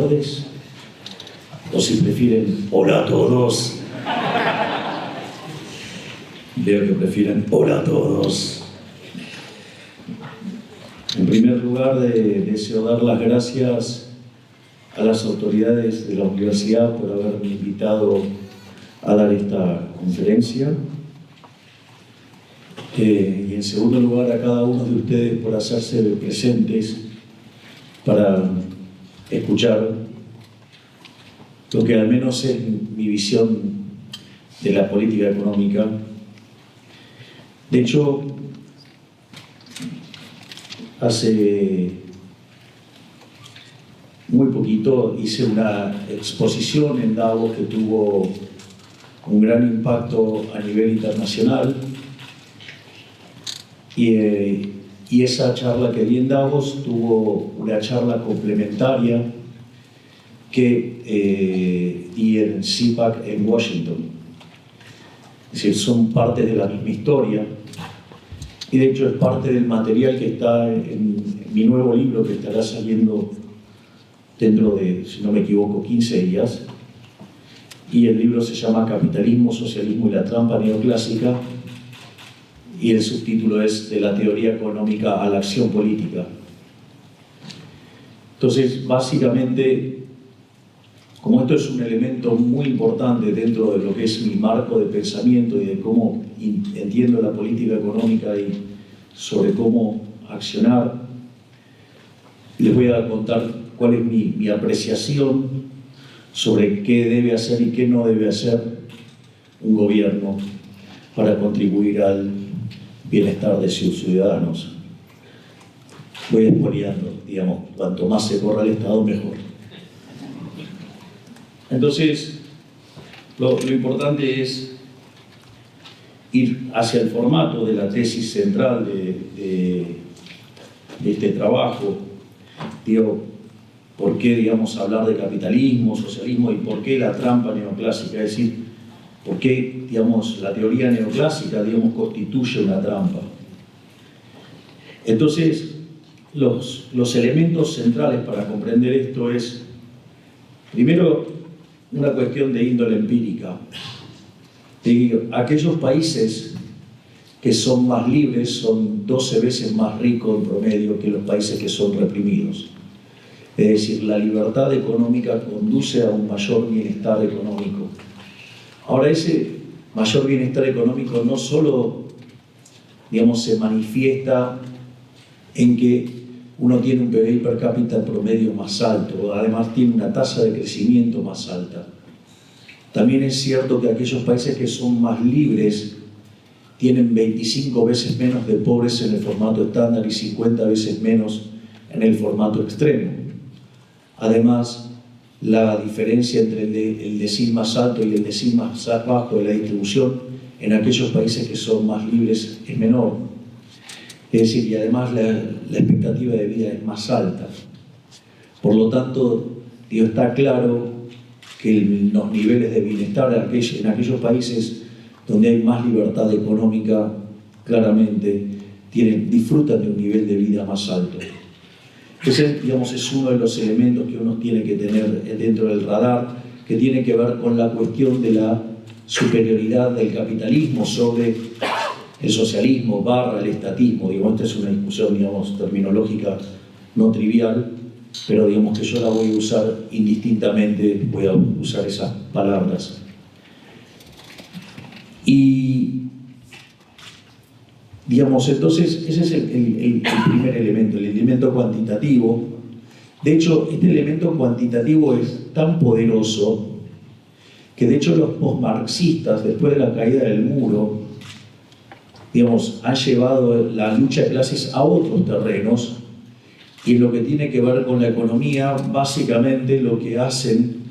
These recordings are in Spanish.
tardes, o si prefieren hola a todos. Veo que prefieren hola a todos. En primer lugar, deseo dar las gracias a las autoridades de la universidad por haberme invitado a dar esta conferencia. Y en segundo lugar, a cada uno de ustedes por hacerse presentes para escuchar lo que al menos es mi visión de la política económica. De hecho, hace muy poquito hice una exposición en Davos que tuvo un gran impacto a nivel internacional. Y esa charla que di en Davos tuvo una charla complementaria que di en CPAC en Washington. Es decir, son parte de la misma historia y de hecho es parte del material que está en mi nuevo libro que estará saliendo dentro de, si no me equivoco, 15 días. Y el libro se llama Capitalismo, Socialismo y la Trampa Neoclásica. Y el subtítulo es De la teoría económica a la acción política. Entonces, básicamente, como esto es un elemento muy importante dentro de lo que es mi marco de pensamiento y de cómo entiendo la política económica y sobre cómo accionar, les voy a contar cuál es mi apreciación sobre qué debe hacer y qué no debe hacer un gobierno para contribuir al bienestar de sus ciudadanos. Voy expoliando, digamos, cuanto más se corra el Estado, mejor. Entonces, lo importante es ir hacia el formato de la tesis central de este trabajo. Digo, ¿por qué, digamos, hablar de capitalismo, socialismo y por qué la trampa neoclásica? Es decir, ¿por qué, digamos, la teoría neoclásica, digamos, constituye una trampa? Entonces, los elementos centrales para comprender esto es, primero, una cuestión de índole empírica. Aquellos países que son más libres son 12 veces más ricos en promedio que los países que son reprimidos. Es decir, la libertad económica conduce a un mayor bienestar económico. Ahora, ese mayor bienestar económico no solo, digamos, se manifiesta en que uno tiene un PBI per cápita promedio más alto, además tiene una tasa de crecimiento más alta. También es cierto que aquellos países que son más libres tienen 25 veces menos de pobres en el formato estándar y 50 veces menos en el formato extremo. Además, la diferencia entre el decil más alto y el decil más bajo de la distribución en aquellos países que son más libres es menor. Es decir, y además la expectativa de vida es más alta. Por lo tanto, está claro que los niveles de bienestar en aquellos países donde hay más libertad económica, claramente disfrutan de un nivel de vida más alto. Ese, digamos, es uno de los elementos que uno tiene que tener dentro del radar, que tiene que ver con la cuestión de la superioridad del capitalismo sobre el socialismo / el estatismo. Digamos, esta es una discusión, digamos, terminológica no trivial, pero digamos que yo la voy a usar indistintamente, voy a usar esas palabras. Y, digamos, entonces, ese es el primer elemento, el elemento cuantitativo. De hecho, este elemento cuantitativo es tan poderoso que, de hecho, los postmarxistas, después de la caída del muro, digamos, han llevado la lucha de clases a otros terrenos, y en lo que tiene que ver con la economía, básicamente lo que hacen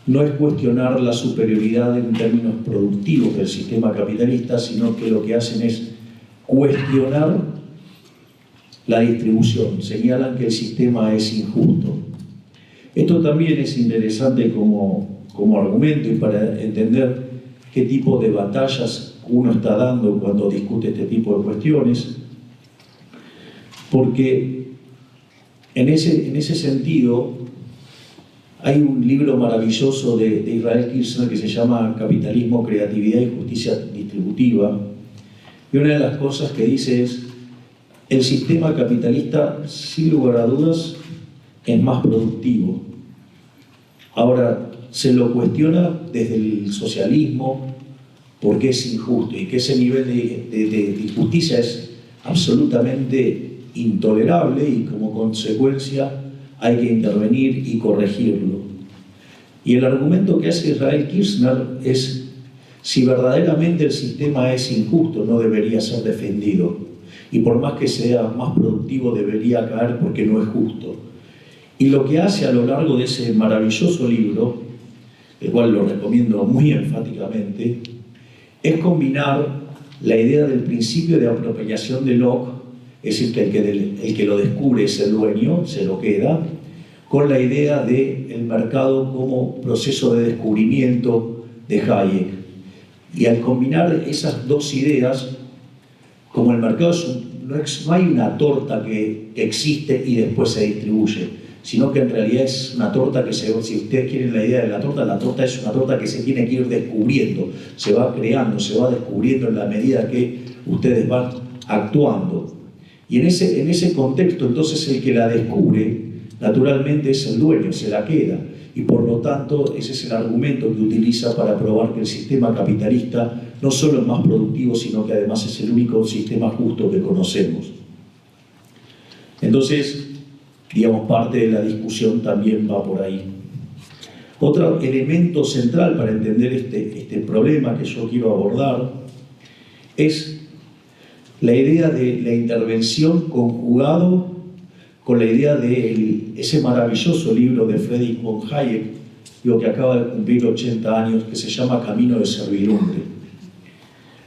no es cuestionar la superioridad en términos productivos del sistema capitalista, sino que lo que hacen es cuestionar la distribución. Señalan que el sistema es injusto. Esto también es interesante como argumento y para entender qué tipo de batallas uno está dando cuando discute este tipo de cuestiones, porque en ese sentido Hay un libro maravilloso de Israel Kirzner que se llama Capitalismo, Creatividad y Justicia Distributiva. Y una de las cosas que dice es: el sistema capitalista, sin lugar a dudas, es más productivo. Ahora, se lo cuestiona desde el socialismo porque es injusto y que ese nivel de injusticia es absolutamente intolerable y como consecuencia hay que intervenir y corregirlo. Y el argumento que hace Israel Kirzner es: si verdaderamente el sistema es injusto, no debería ser defendido. Y por más que sea más productivo, debería caer porque no es justo. Y lo que hace a lo largo de ese maravilloso libro, el cual lo recomiendo muy enfáticamente, es combinar la idea del principio de apropiación de Locke, es decir, que el que lo descubre es el dueño, se lo queda, con la idea del mercado como proceso de descubrimiento de Hayek. Y al combinar esas dos ideas, como el mercado no hay una torta que existe y después se distribuye, sino que en realidad es una torta que si ustedes quieren la idea de la torta es una torta que se tiene que ir descubriendo, se va creando, se va descubriendo en la medida que ustedes van actuando. Y en ese contexto, entonces, el que la descubre, naturalmente, es el dueño, se la queda. Y por lo tanto, ese es el argumento que utiliza para probar que el sistema capitalista no solo es más productivo, sino que además es el único sistema justo que conocemos. Entonces, digamos, parte de la discusión también va por ahí. Otro elemento central para entender este problema que yo quiero abordar es la idea de la intervención conjugado con la idea de ese maravilloso libro de Friedrich von Hayek, que acaba de cumplir 80 años, que se llama Camino de Servidumbre.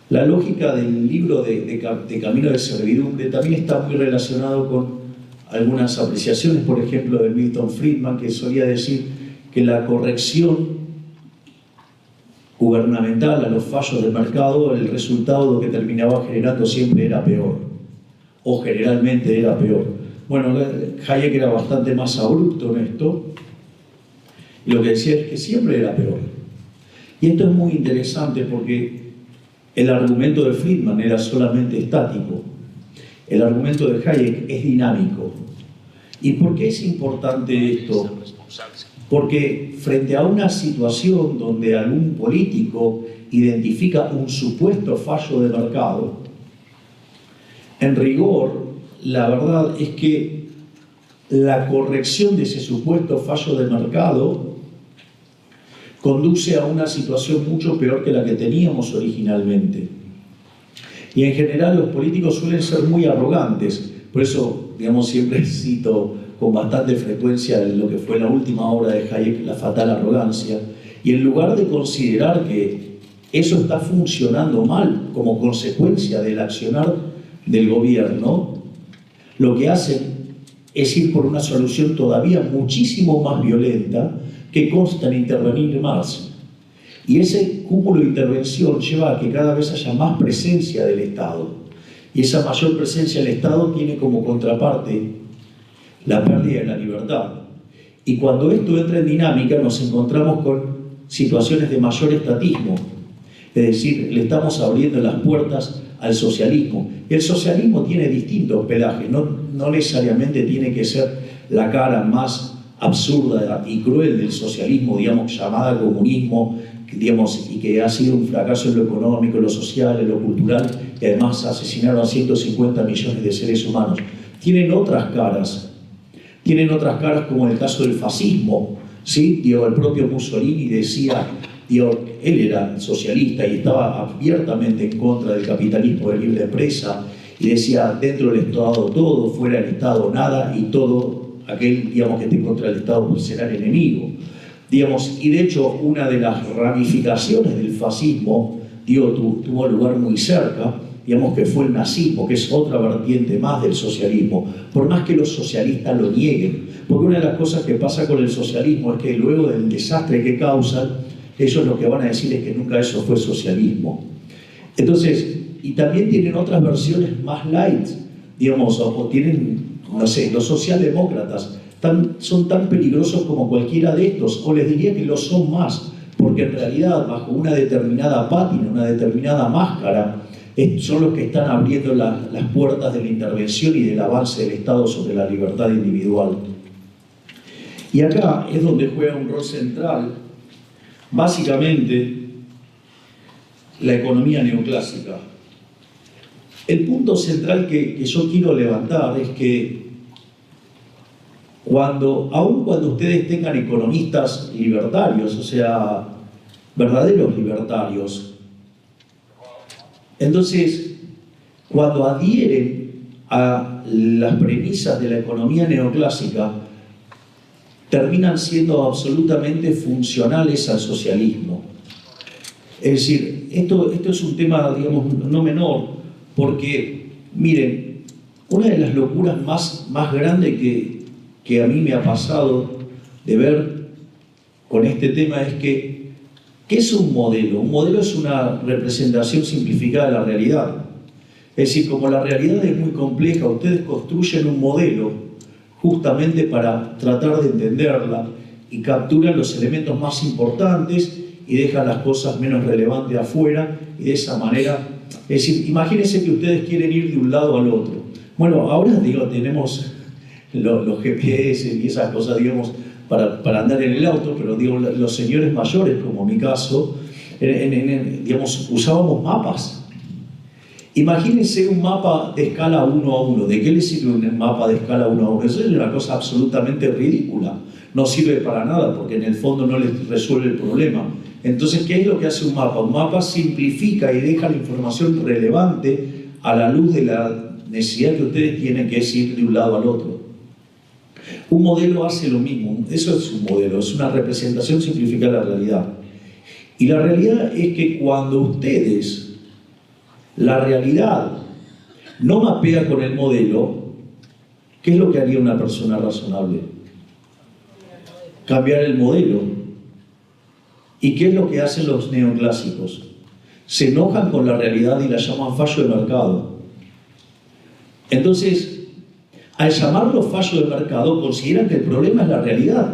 La lógica del libro de Camino de Servidumbre también está muy relacionado con algunas apreciaciones, por ejemplo, de Milton Friedman, que solía decir que la corrección gubernamental a los fallos del mercado, el resultado que terminaba generando siempre era peor, o generalmente era peor. Bueno, Hayek era bastante más abrupto en esto, y lo que decía es que siempre era peor. Y esto es muy interesante porque el argumento de Friedman era solamente estático. El argumento de Hayek es dinámico. ¿Y por qué es importante esto? Porque frente a una situación donde algún político identifica un supuesto fallo de mercado, en rigor, la verdad es que la corrección de ese supuesto fallo de mercado conduce a una situación mucho peor que la que teníamos originalmente. Y en general los políticos suelen ser muy arrogantes. Por eso, digamos, siempre cito con bastante frecuencia lo que fue la última obra de Hayek, La fatal arrogancia. Y en lugar de considerar que eso está funcionando mal como consecuencia del accionar del gobierno, lo que hacen es ir por una solución todavía muchísimo más violenta que consta en intervenir más. Y ese cúmulo de intervención lleva a que cada vez haya más presencia del Estado. Y esa mayor presencia del Estado tiene como contraparte la pérdida de la libertad. Y cuando esto entra en dinámica nos encontramos con situaciones de mayor estatismo. Es decir, le estamos abriendo las puertas al socialismo. Y el socialismo tiene distintos pelajes, no necesariamente tiene que ser la cara más absurda y cruel del socialismo, digamos, llamada comunismo, digamos, y que ha sido un fracaso en lo económico, en lo social, en lo cultural, y además asesinaron a 150 millones de seres humanos. Tienen otras caras como en el caso del fascismo, ¿sí? El propio Mussolini decía, él era socialista y estaba abiertamente en contra del capitalismo de libre empresa, y decía, dentro del Estado todo, fuera del Estado nada, y todo aquel, digamos, que esté contra el Estado pues será el enemigo. Digamos, y de hecho una de las ramificaciones del fascismo tuvo lugar muy cerca, digamos, que fue el nazismo, que es otra vertiente más del socialismo, por más que los socialistas lo nieguen, porque una de las cosas que pasa con el socialismo es que luego del desastre que causan, ellos lo que van a decir es que nunca eso fue socialismo. Entonces, y también tienen otras versiones más light, digamos, o tienen, no sé, los socialdemócratas son tan peligrosos como cualquiera de estos, o les diría que lo son más, porque en realidad bajo una determinada pátina, una determinada máscara, son los que están abriendo las puertas de la intervención y del avance del Estado sobre la libertad individual. Y acá es donde juega un rol central, básicamente, la economía neoclásica. El punto central que yo quiero levantar es que aun cuando ustedes tengan economistas libertarios, o sea, verdaderos libertarios, entonces, cuando adhieren a las premisas de la economía neoclásica, terminan siendo absolutamente funcionales al socialismo. Es decir, esto es un tema, digamos, no menor, porque, miren, una de las locuras más grandes que a mí me ha pasado de ver con este tema es que ¿qué es un modelo? Un modelo es una representación simplificada de la realidad. Es decir, como la realidad es muy compleja, ustedes construyen un modelo justamente para tratar de entenderla y capturan los elementos más importantes y dejan las cosas menos relevantes afuera y de esa manera, es decir, imagínense que ustedes quieren ir de un lado al otro. Bueno, ahora tenemos los GPS y esas cosas, digamos, para andar en el auto, pero digo, los señores mayores, como mi caso, digamos, usábamos mapas. Imagínense un mapa de escala 1 a 1. ¿De qué le sirve un mapa de escala 1 a 1? Eso es una cosa absolutamente ridícula. No sirve para nada, porque en el fondo no les resuelve el problema. Entonces, ¿qué es lo que hace un mapa? Un mapa simplifica y deja la información relevante a la luz de la necesidad que ustedes tienen, que es ir de un lado al otro. Un modelo hace lo mismo. Eso es un modelo, es una representación simplificada de la realidad. Y la realidad es que cuando ustedes, la realidad, no mapea con el modelo, ¿qué es lo que haría una persona razonable? Cambiar el modelo. ¿Y qué es lo que hacen los neoclásicos? Se enojan con la realidad y la llaman fallo de mercado. Entonces, al llamarlo fallo de mercado, consideran que el problema es la realidad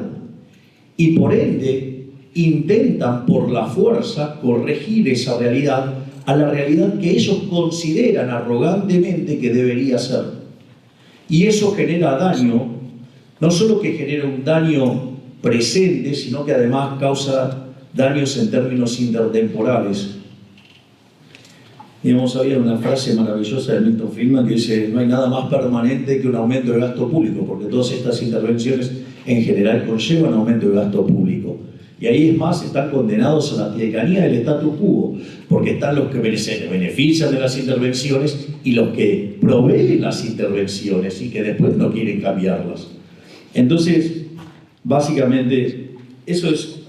y por ende intentan por la fuerza corregir esa realidad a la realidad que ellos consideran arrogantemente que debería ser. Y eso genera daño, no solo que genera un daño presente, sino que además causa daños en términos intertemporales. Digamos, había una frase maravillosa de Milton Friedman que dice: no hay nada más permanente que un aumento de gasto público, porque todas estas intervenciones en general conllevan aumento de gasto público. Y ahí es más, están condenados a la tiranía del statu quo, porque están los que se benefician de las intervenciones y los que proveen las intervenciones y que después no quieren cambiarlas. Entonces, básicamente, eso es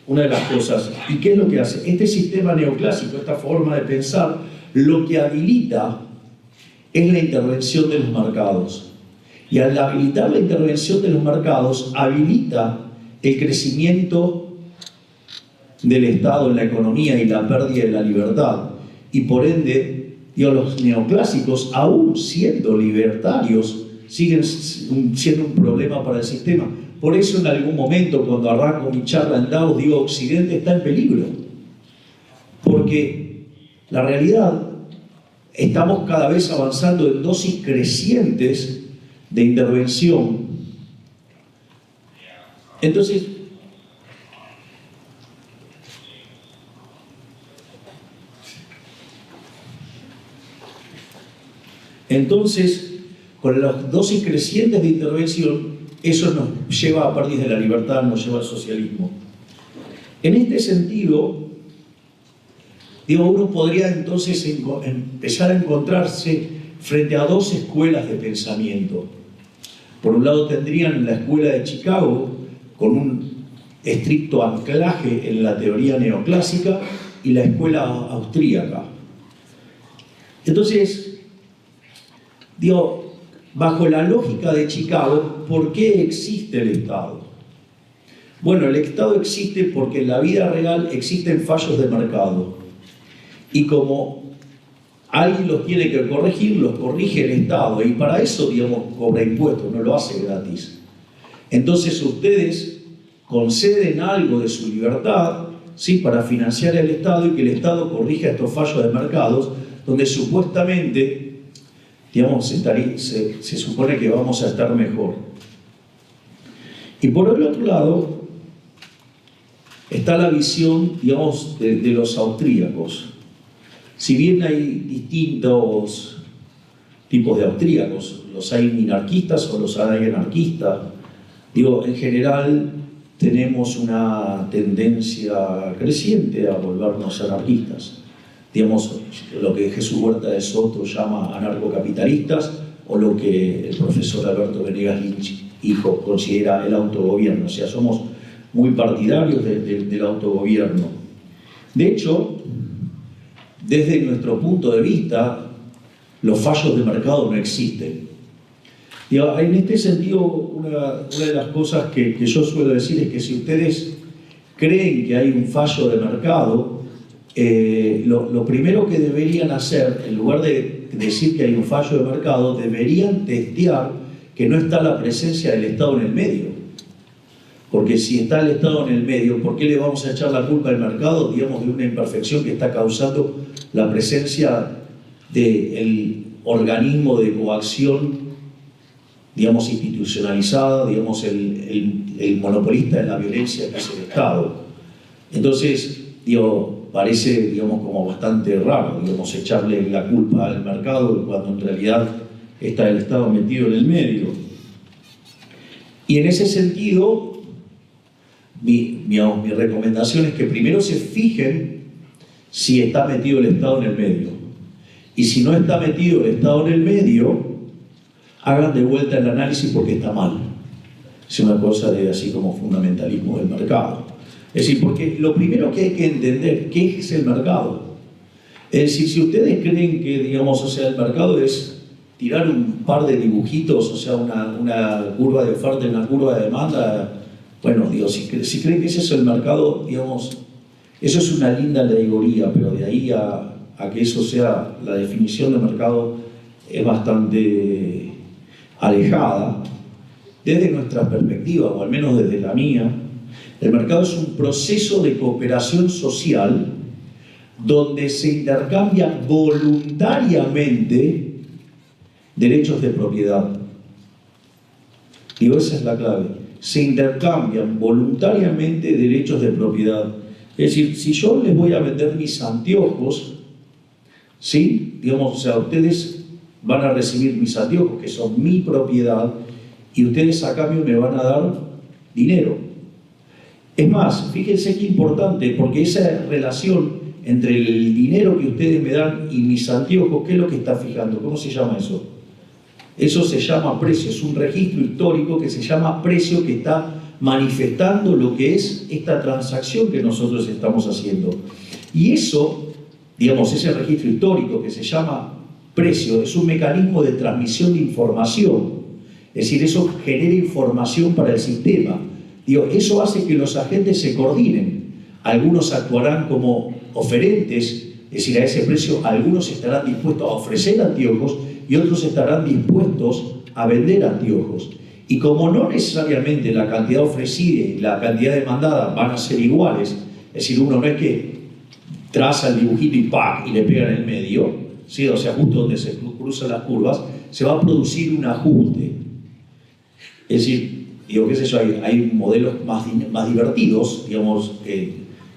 una de las cosas. ¿Y qué es lo que hace? Este sistema neoclásico, esta forma de pensar, lo que habilita es la intervención de los mercados. Y al habilitar la intervención de los mercados, habilita el crecimiento del Estado en la economía y la pérdida de la libertad. Y por ende, los neoclásicos, aún siendo libertarios, siguen siendo un problema para el sistema. Por eso en algún momento, cuando arranco mi charla en Davos, digo: Occidente está en peligro. Porque la realidad, estamos cada vez avanzando en dosis crecientes de intervención. Entonces, con las dosis crecientes de intervención, eso nos lleva a pérdida de la libertad, nos lleva al socialismo. En este sentido, uno podría entonces empezar a encontrarse frente a dos escuelas de pensamiento. Por un lado tendrían la escuela de Chicago, con un estricto anclaje en la teoría neoclásica, y la escuela austríaca. Entonces, bajo la lógica de Chicago, ¿por qué existe el Estado? Bueno, el Estado existe porque en la vida real existen fallos de mercado. Y como alguien los tiene que corregir, los corrige el Estado. Y para eso, cobra impuestos, no lo hace gratis. Entonces ustedes conceden algo de su libertad, ¿sí?, para financiar al Estado y que el Estado corrija estos fallos de mercados, donde supuestamente, digamos, se supone que vamos a estar mejor. Y por el otro lado está la visión, digamos, de los austríacos. Si bien hay distintos tipos de austríacos, los hay minarquistas o los hay anarquistas, digo, en general tenemos una tendencia creciente a volvernos anarquistas. Digamos, lo que Jesús Huerta de Soto llama anarcocapitalistas, o lo que el profesor Alberto Venegas Lynch, hijo, considera el autogobierno. O sea, somos muy partidarios del autogobierno. De hecho, desde nuestro punto de vista, los fallos de mercado no existen. En este sentido, una de las cosas que yo suelo decir es que si ustedes creen que hay un fallo de mercado, lo primero que deberían hacer, en lugar de decir que hay un fallo de mercado, deberían testear que no está la presencia del Estado en el medio. Porque si está el Estado en el medio, ¿por qué le vamos a echar la culpa al mercado, digamos, de una imperfección que está causando la presencia del organismo de coacción, digamos, institucionalizada, digamos, el monopolista de la violencia que es el Estado? Entonces, digo, parece, digamos, como bastante raro, digamos, echarle la culpa al mercado cuando en realidad está el Estado metido en el medio. Y en ese sentido, mi recomendación es que primero se fijen si está metido el Estado en el medio. Y si no está metido el Estado en el medio, hagan de vuelta el análisis porque está mal. Es una cosa de así como fundamentalismo del mercado. Es decir, porque lo primero que hay que entender, ¿qué es el mercado? Es decir, si ustedes creen que, digamos, o sea, el mercado es tirar un par de dibujitos, o sea, una curva de oferta y una curva de demanda, bueno, digo, si creen que ese es el mercado, digamos, eso es una linda alegoría, pero de ahí a que eso sea la definición de mercado es bastante alejada. Desde nuestra perspectiva, o al menos desde la mía, el mercado es un proceso de cooperación social donde se intercambian voluntariamente derechos de propiedad. Digo, esa es la clave. Se intercambian voluntariamente derechos de propiedad. Es decir, si yo les voy a vender mis anteojos, ¿sí?, digamos, o sea, ustedes van a recibir mis anteojos, que son mi propiedad, y ustedes a cambio me van a dar dinero. Es más, fíjense qué importante, porque esa relación entre el dinero que ustedes me dan y mis anteojos, ¿qué es lo que está fijando? ¿Cómo se llama eso? Eso se llama precio, es un registro histórico que se llama precio, que está manifestando lo que es esta transacción que nosotros estamos haciendo. Y eso, digamos, ese registro histórico que se llama precio, es un mecanismo de transmisión de información. Es decir, eso genera información para el sistema. Digo, eso hace que los agentes se coordinen. Algunos actuarán como oferentes, es decir, a ese precio algunos estarán dispuestos a ofrecer anteojos y otros estarán dispuestos a vender anteojos. Y como no necesariamente la cantidad ofrecida y la cantidad demandada van a ser iguales, es decir, uno no es que traza el dibujito y ¡pac!, y le pega en el medio, ¿sí?, o sea, justo donde se cruzan las curvas, se va a producir un ajuste. Es decir, digo, qué sé yo, hay modelos más divertidos, digamos,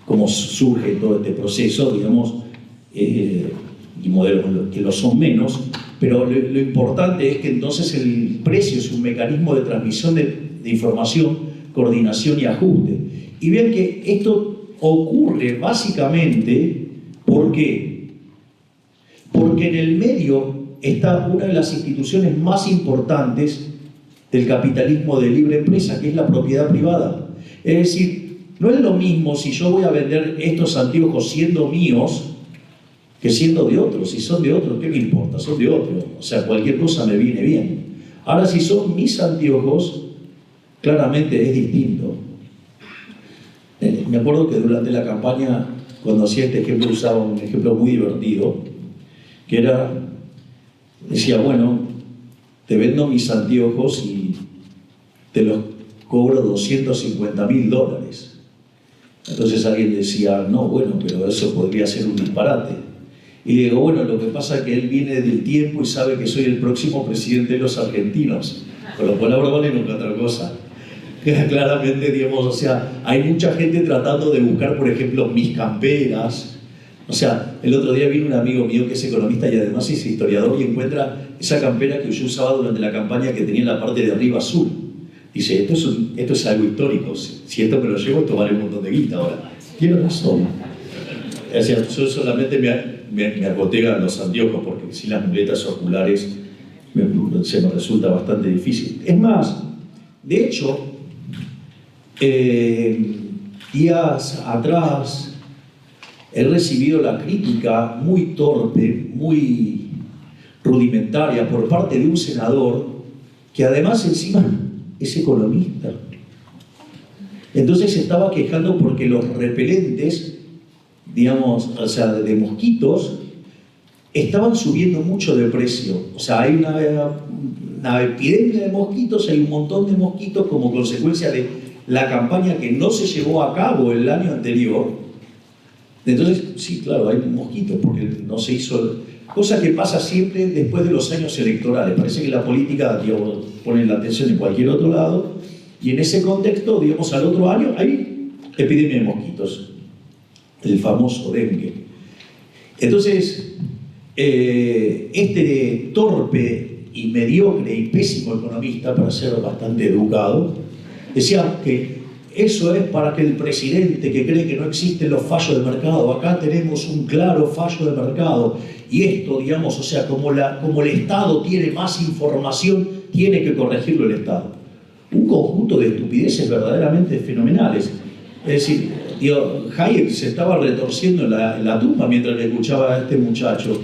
cómo surge todo este proceso, digamos, y modelos que lo son menos, pero lo importante es que entonces el precio es un mecanismo de transmisión de información, coordinación y ajuste. Y vean que esto ocurre básicamente, ¿por qué? Porque en el medio está una de las instituciones más importantes del capitalismo de libre empresa, que es la propiedad privada. Es decir, no es lo mismo si yo voy a vender estos anteojos siendo míos que siendo de otros. Si son de otros, ¿qué me importa? Son de otros. O sea, cualquier cosa me viene bien. Ahora, si son mis anteojos, claramente es distinto. Me acuerdo que durante la campaña, cuando hacía este ejemplo, usaba un ejemplo muy divertido, que era, decía, bueno, te vendo mis anteojos y te los cobro $250.000. Entonces alguien decía, no, bueno, pero eso podría ser un disparate. Y le digo, bueno, lo que pasa es que él viene del tiempo y sabe que soy el próximo presidente de los argentinos, con lo cual ahora vale nunca otra cosa. Claramente, digamos, o sea, hay mucha gente tratando de buscar, por ejemplo, mis camperas. O sea, el otro día vino un amigo mío que es economista y además es historiador y encuentra esa campera que yo usaba durante la campaña que tenía en la parte de arriba azul. Dice, esto es algo histórico, si esto me lo llevo, esto vale un montón de guita ahora. Tiene razón. O sea, yo solamente me acoté a los anteojos porque sin las muletas oculares se me resulta bastante difícil. Es más, de hecho, días atrás he recibido la crítica muy torpe, muy rudimentaria por parte de un senador que además encima es economista. Entonces se estaba quejando porque los repelentes, digamos, o sea, de mosquitos, estaban subiendo mucho de precio. O sea, hay una epidemia de mosquitos, hay un montón de mosquitos como consecuencia de la campaña que no se llevó a cabo el año anterior. Entonces, sí, claro, hay mosquitos porque no se hizo... Cosa que pasa siempre después de los años electorales. Parece que la política, digamos, pone la atención en cualquier otro lado y en ese contexto, digamos, al otro año hay epidemia de mosquitos, el famoso dengue. Entonces, este torpe y mediocre y pésimo economista, para ser bastante educado, decía que eso es para que el presidente que cree que no existen los fallos de mercado, acá tenemos un claro fallo de mercado, y esto, digamos, o sea, como el Estado tiene más información, tiene que corregirlo el Estado. Un conjunto de estupideces verdaderamente fenomenales. Es decir, Hayek se estaba retorciendo en la tumba mientras le escuchaba a este muchacho.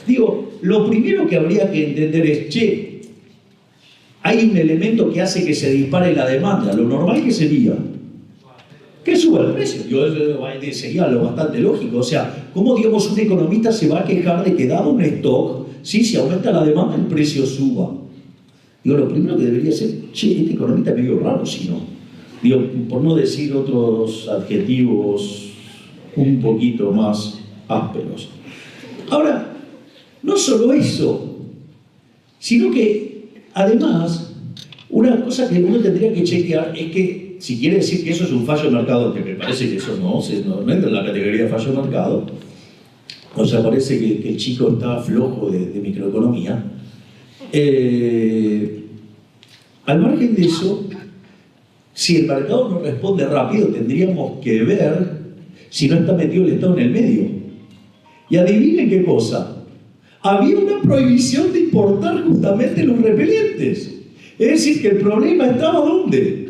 Digo, lo primero que habría que entender es, che, hay un elemento que hace que se dispare la demanda. Lo normal que sería que suba el precio. Sería lo bastante lógico. O sea, ¿cómo, digamos, un economista se va a quejar de que dado un stock, sí, si aumenta la demanda, el precio suba? Digo, lo primero que debería ser, che, este economista es medio raro, si no. Digo, por no decir otros adjetivos un poquito más ásperos. Ahora, no solo eso, sino que además, una cosa que uno tendría que chequear es que, si quiere decir que eso es un fallo de mercado, que me parece que eso no entra en la categoría de fallo de mercado, o sea, parece que el chico está flojo de microeconomía. Al margen de eso, si el mercado no responde rápido, tendríamos que ver si no está metido el Estado en el medio. Y adivinen qué cosa, había una prohibición de importar justamente los repelentes. Es decir, que el problema estaba ¿dónde?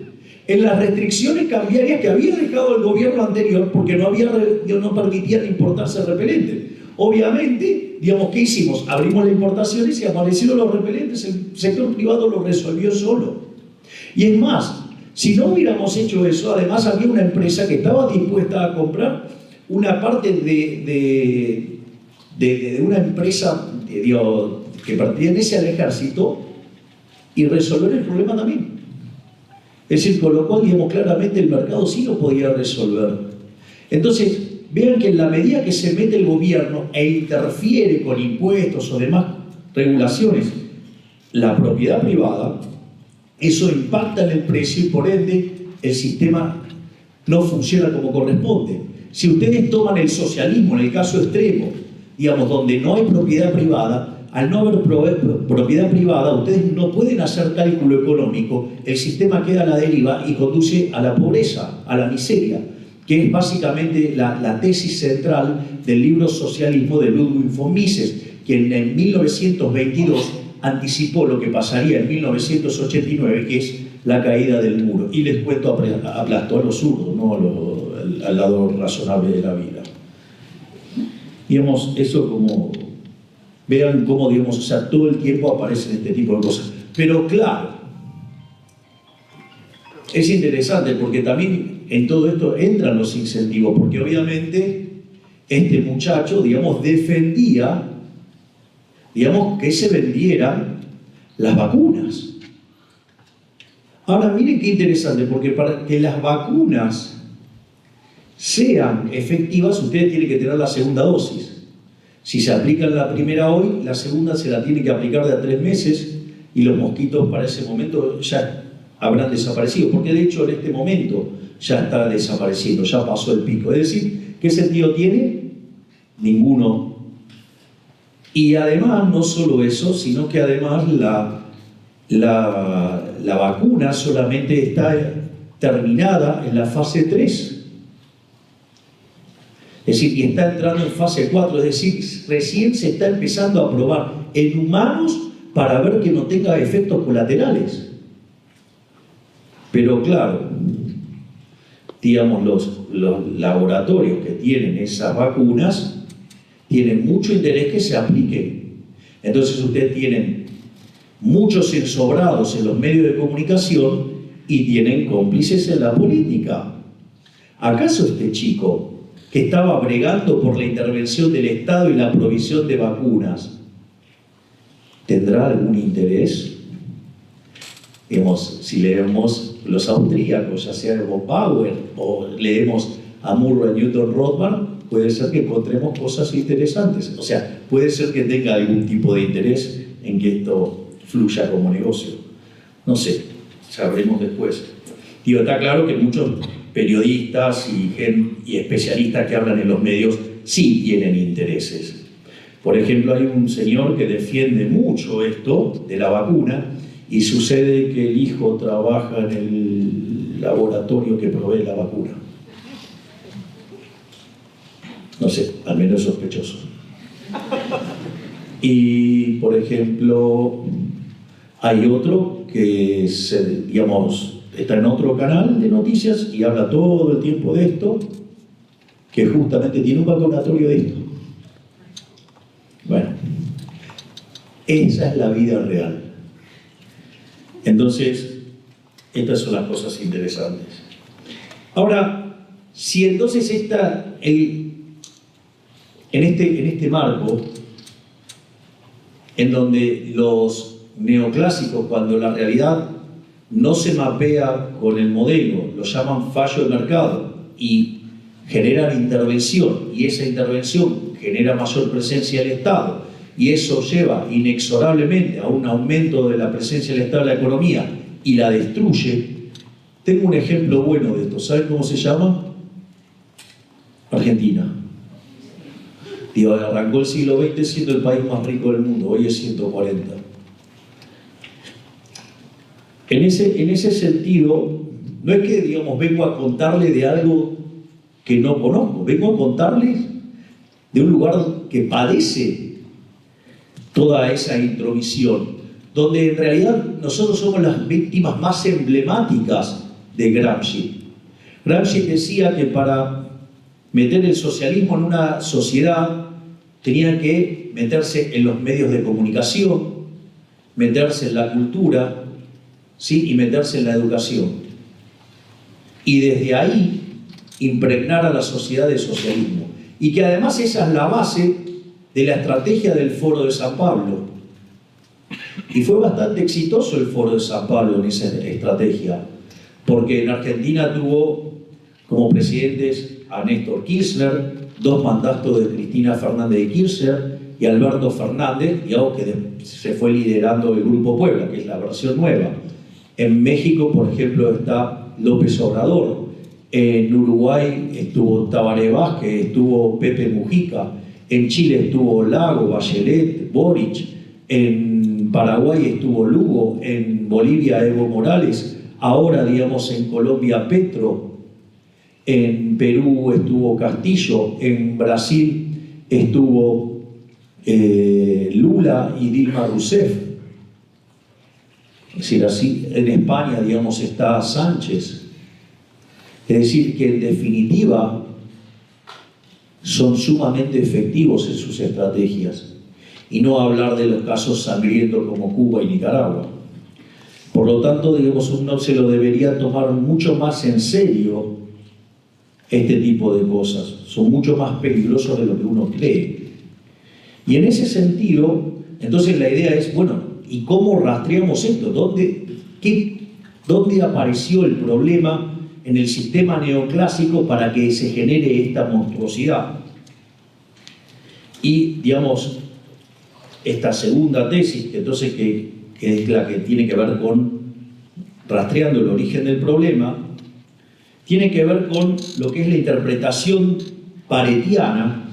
En las restricciones cambiarias que había dejado el gobierno anterior porque no permitían importarse repelentes. Obviamente, digamos, ¿qué hicimos? Abrimos las importaciones y aparecieron los repelentes, el sector privado lo resolvió solo. Y es más, si no hubiéramos hecho eso, además había una empresa que estaba dispuesta a comprar una parte de una empresa que pertenece al ejército y resolver el problema también. Es decir, con lo cual, digamos, claramente el mercado sí lo podía resolver. Entonces, vean que en la medida que se mete el gobierno e interfiere con impuestos o demás regulaciones, la propiedad privada, eso impacta en el precio y por ende el sistema no funciona como corresponde. Si ustedes toman el socialismo en el caso extremo, digamos, donde no hay propiedad privada, al no haber propiedad privada, ustedes no pueden hacer cálculo económico, el sistema queda a la deriva y conduce a la pobreza, a la miseria, que es básicamente la tesis central del libro Socialismo de Ludwig von Mises, quien en 1922 anticipó lo que pasaría en 1989, que es la caída del muro. Y les cuento, aplastó a los zurdos, no al lado razonable de la vida. Digamos, eso como... Vean cómo, digamos, o sea, todo el tiempo aparecen este tipo de cosas. Pero claro, es interesante porque también en todo esto entran los incentivos, porque obviamente este muchacho, digamos, defendía, digamos, que se vendieran las vacunas. Ahora, miren qué interesante, porque para que las vacunas sean efectivas, ustedes tienen que tener la segunda dosis. Si se aplican la primera hoy, la segunda se la tiene que aplicar de a 3 meses y los mosquitos para ese momento ya habrán desaparecido, porque de hecho en este momento ya está desapareciendo, ya pasó el pico. Es decir, ¿qué sentido tiene? Ninguno. Y además, no solo eso, sino que además la vacuna solamente está terminada en la fase 3. Es decir, y está entrando en fase 4, es decir, recién se está empezando a probar en humanos para ver que no tenga efectos colaterales. Pero claro, digamos, los laboratorios que tienen esas vacunas tienen mucho interés que se apliquen. Entonces ustedes tienen muchos ensobrados en los medios de comunicación y tienen cómplices en la política. ¿Acaso este chico que estaba bregando por la intervención del Estado y la provisión de vacunas tendrá algún interés? Si leemos los austríacos, ya sea de von Bauer, o leemos a Murray Newton Rothbard, puede ser que encontremos cosas interesantes. O sea, puede ser que tenga algún tipo de interés en que esto fluya como negocio. No sé, sabremos después. Digo, está claro que muchos periodistas y especialistas que hablan en los medios sí tienen intereses. Por ejemplo, hay un señor que defiende mucho esto de la vacuna y sucede que el hijo trabaja en el laboratorio que provee la vacuna. No sé, al menos sospechoso. Y, por ejemplo, hay otro que está en otro canal de noticias y habla todo el tiempo de esto, que justamente tiene un vacunatorio de esto. Bueno, esa es la vida real. Entonces, estas son las cosas interesantes. Ahora, si entonces en este marco, en donde los neoclásicos, cuando la realidad no se mapea con el modelo, lo llaman fallo de mercado y generan intervención, y esa intervención genera mayor presencia del Estado, y eso lleva inexorablemente a un aumento de la presencia del Estado en la economía y la destruye. Tengo un ejemplo bueno de esto. ¿Saben cómo se llama? Argentina. Digo, arrancó el siglo XX siendo el país más rico del mundo, hoy es 140. En ese sentido, no es que, digamos, vengo a contarle de algo que no conozco, vengo a contarles de un lugar que padece toda esa intromisión, donde en realidad nosotros somos las víctimas más emblemáticas de Gramsci. Gramsci decía que para meter el socialismo en una sociedad tenía que meterse en los medios de comunicación, meterse en la cultura, ¿sí? Y meterse en la educación. Y desde ahí impregnar a la sociedad del socialismo. Y que además esa es la base de la estrategia del Foro de San Pablo. Y fue bastante exitoso el Foro de San Pablo en esa estrategia, porque en Argentina tuvo como presidentes a Néstor Kirchner, 2 mandatos de Cristina Fernández de Kirchner y Alberto Fernández, digamos que se fue liderando el Grupo Puebla, que es la versión nueva. En México, por ejemplo, está López Obrador. En Uruguay estuvo Tabaré Vázquez, estuvo Pepe Mujica. En Chile estuvo Lago, Bachelet, Boric. En Paraguay estuvo Lugo. En Bolivia Evo Morales. Ahora, digamos, en Colombia Petro. En Perú estuvo Castillo. En Brasil estuvo Lula y Dilma Rousseff. Es decir, así, en España, digamos, está Sánchez. Es decir, que en definitiva son sumamente efectivos en sus estrategias. Y no hablar de los casos sangrientos como Cuba y Nicaragua. Por lo tanto, digamos, uno se lo debería tomar mucho más en serio este tipo de cosas. Son mucho más peligrosos de lo que uno cree. Y en ese sentido, entonces la idea es, bueno, ¿y cómo rastreamos esto? ¿Dónde apareció el problema en el sistema neoclásico para que se genere esta monstruosidad? Y, digamos, esta segunda tesis, que es la que tiene que ver con rastreando el origen del problema, tiene que ver con lo que es la interpretación paretiana,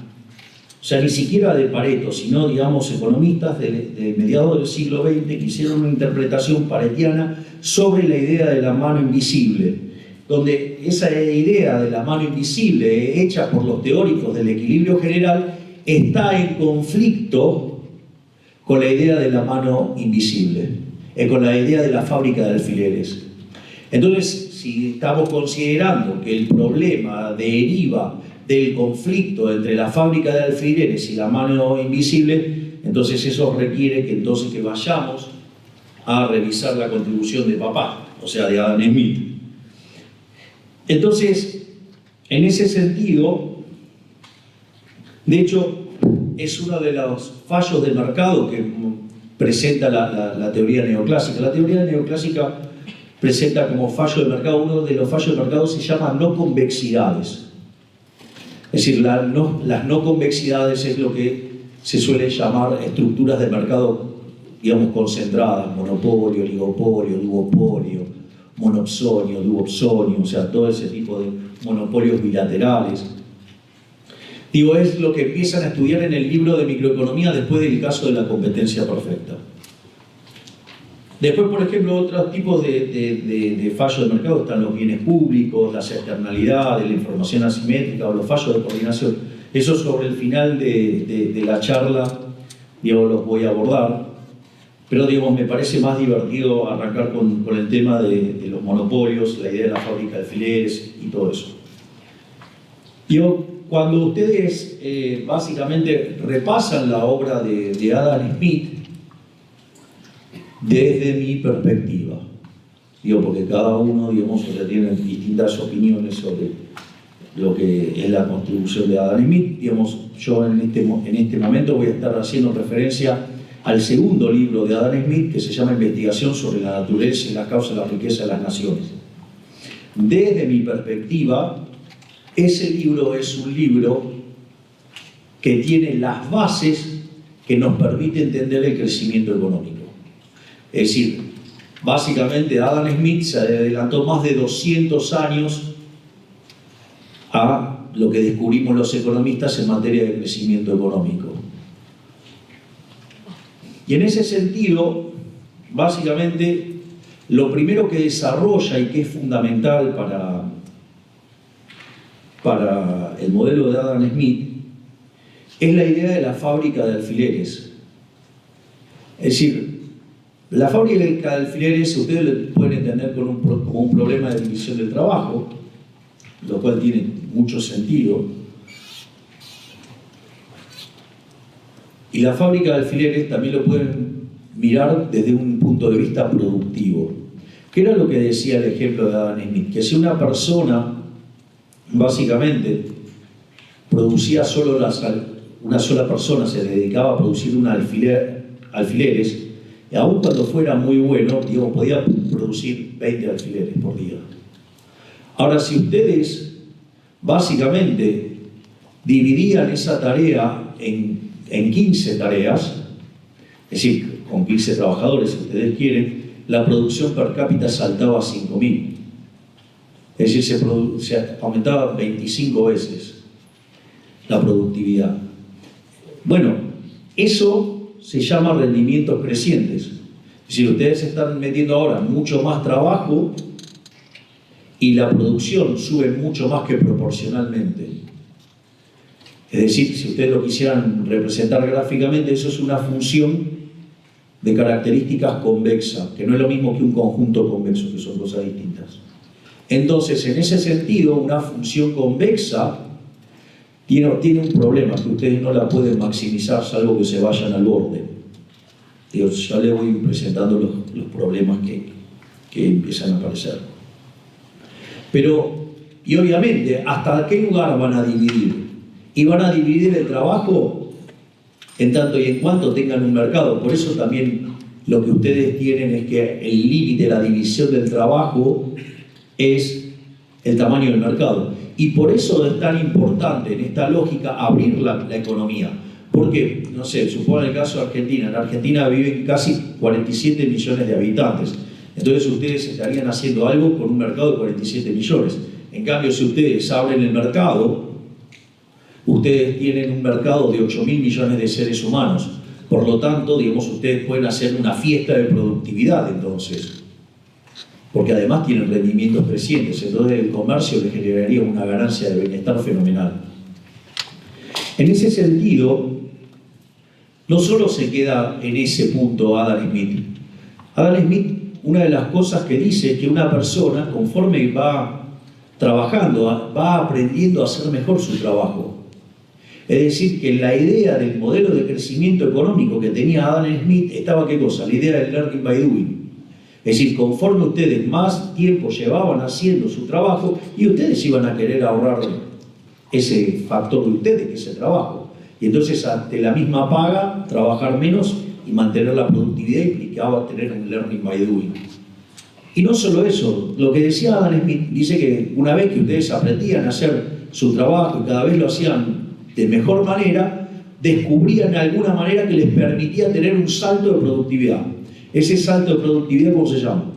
o sea, ni siquiera de Pareto, sino, digamos, economistas de mediados del siglo XX que hicieron una interpretación paretiana sobre la idea de la mano invisible, donde esa idea de la mano invisible, hecha por los teóricos del equilibrio general, está en conflicto con la idea de la mano invisible, con la idea de la fábrica de alfileres. Entonces, si estamos considerando que el problema deriva del conflicto entre la fábrica de alfileres y la mano invisible, entonces eso requiere que vayamos a revisar la contribución de papá, o sea, de Adam Smith. Entonces, en ese sentido, de hecho, es uno de los fallos del mercado que presenta la teoría neoclásica. La teoría neoclásica presenta como fallo de mercado, uno de los fallos de mercado se llama no convexidades. Es decir, las no convexidades es lo que se suele llamar estructuras de mercado, digamos, concentradas: monopolio, oligopolio, duopolio, monopsonio, duopsonio, o sea, todo ese tipo de monopolios bilaterales. Digo, es lo que empiezan a estudiar en el libro de microeconomía después del caso de la competencia perfecta. Después, por ejemplo, otros tipos de fallos de mercado están los bienes públicos, las externalidades, la información asimétrica o los fallos de coordinación. Eso sobre el final de la charla, digamos, los voy a abordar. Pero, digamos, me parece más divertido arrancar con el tema de los monopolios, la idea de la fábrica de alfileres y todo eso. Digo, cuando ustedes básicamente repasan la obra de Adam Smith, desde mi perspectiva, digo, porque cada uno, digamos, tiene distintas opiniones sobre lo que es la contribución de Adam Smith, digamos, yo en este momento voy a estar haciendo referencia al segundo libro de Adam Smith, que se llama Investigación sobre la naturaleza y las causas de la riqueza de las naciones. Desde mi perspectiva, ese libro es un libro que tiene las bases que nos permite entender el crecimiento económico. Es decir, básicamente Adam Smith se adelantó más de 200 años a lo que descubrimos los economistas en materia de crecimiento económico. Y en ese sentido, básicamente, lo primero que desarrolla y que es fundamental para el modelo de Adam Smith es la idea de la fábrica de alfileres. Es decir, la fábrica de alfileres ustedes lo pueden entender como un problema de división del trabajo, lo cual tiene mucho sentido. Y la fábrica de alfileres también lo pueden mirar desde un punto de vista productivo. ¿Qué era lo que decía el ejemplo de Adam Smith? Que si una persona básicamente producía una sola persona se dedicaba a producir alfileres, y aun cuando fuera muy bueno, digamos, podía producir 20 alfileres por día. Ahora, si ustedes básicamente dividían esa tarea en 15 tareas, es decir, con 15 trabajadores, si ustedes quieren, la producción per cápita saltaba a 5.000. Es decir, se aumentaba 25 veces la productividad. Bueno, eso se llama rendimientos crecientes. Es decir, ustedes están metiendo ahora mucho más trabajo y la producción sube mucho más que proporcionalmente. Es decir, si ustedes lo quisieran representar gráficamente, eso es una función de características convexas, que no es lo mismo que un conjunto convexo, que son cosas distintas. Entonces, en ese sentido, una función convexa tiene un problema, que ustedes no la pueden maximizar salvo que se vayan al borde. Digo, ya les voy presentando los problemas que empiezan a aparecer. Pero, y obviamente, ¿hasta qué lugar van a dividir? Y van a dividir el trabajo en tanto y en cuanto tengan un mercado. Por eso también lo que ustedes tienen es que el límite, la división del trabajo es el tamaño del mercado. Y por eso es tan importante en esta lógica abrir la economía. Porque, no sé, supone el caso de Argentina. En Argentina viven casi 47 millones de habitantes. Entonces ustedes estarían haciendo algo con un mercado de 47 millones. En cambio, si ustedes abren el mercado, ustedes tienen un mercado de 8.000 millones de seres humanos. Por lo tanto, digamos, ustedes pueden hacer una fiesta de productividad entonces. Porque además tienen rendimientos crecientes. Entonces el comercio les generaría una ganancia de bienestar fenomenal. En ese sentido, no solo se queda en ese punto Adam Smith. Adam Smith, una de las cosas que dice es que una persona, conforme va trabajando, va aprendiendo a hacer mejor su trabajo. Es decir, que la idea del modelo de crecimiento económico que tenía Adam Smith estaba, ¿qué cosa? La idea del learning by doing. Es decir, conforme ustedes más tiempo llevaban haciendo su trabajo, y ustedes iban a querer ahorrar ese factor de ustedes, que es el trabajo. Y entonces, ante la misma paga, trabajar menos y mantener la productividad implicaba tener un learning by doing. Y no solo eso, lo que decía Adam Smith, dice que una vez que ustedes aprendían a hacer su trabajo y cada vez lo hacían de mejor manera, descubrían de alguna manera que les permitía tener un salto de productividad. Ese salto de productividad, ¿cómo se llama?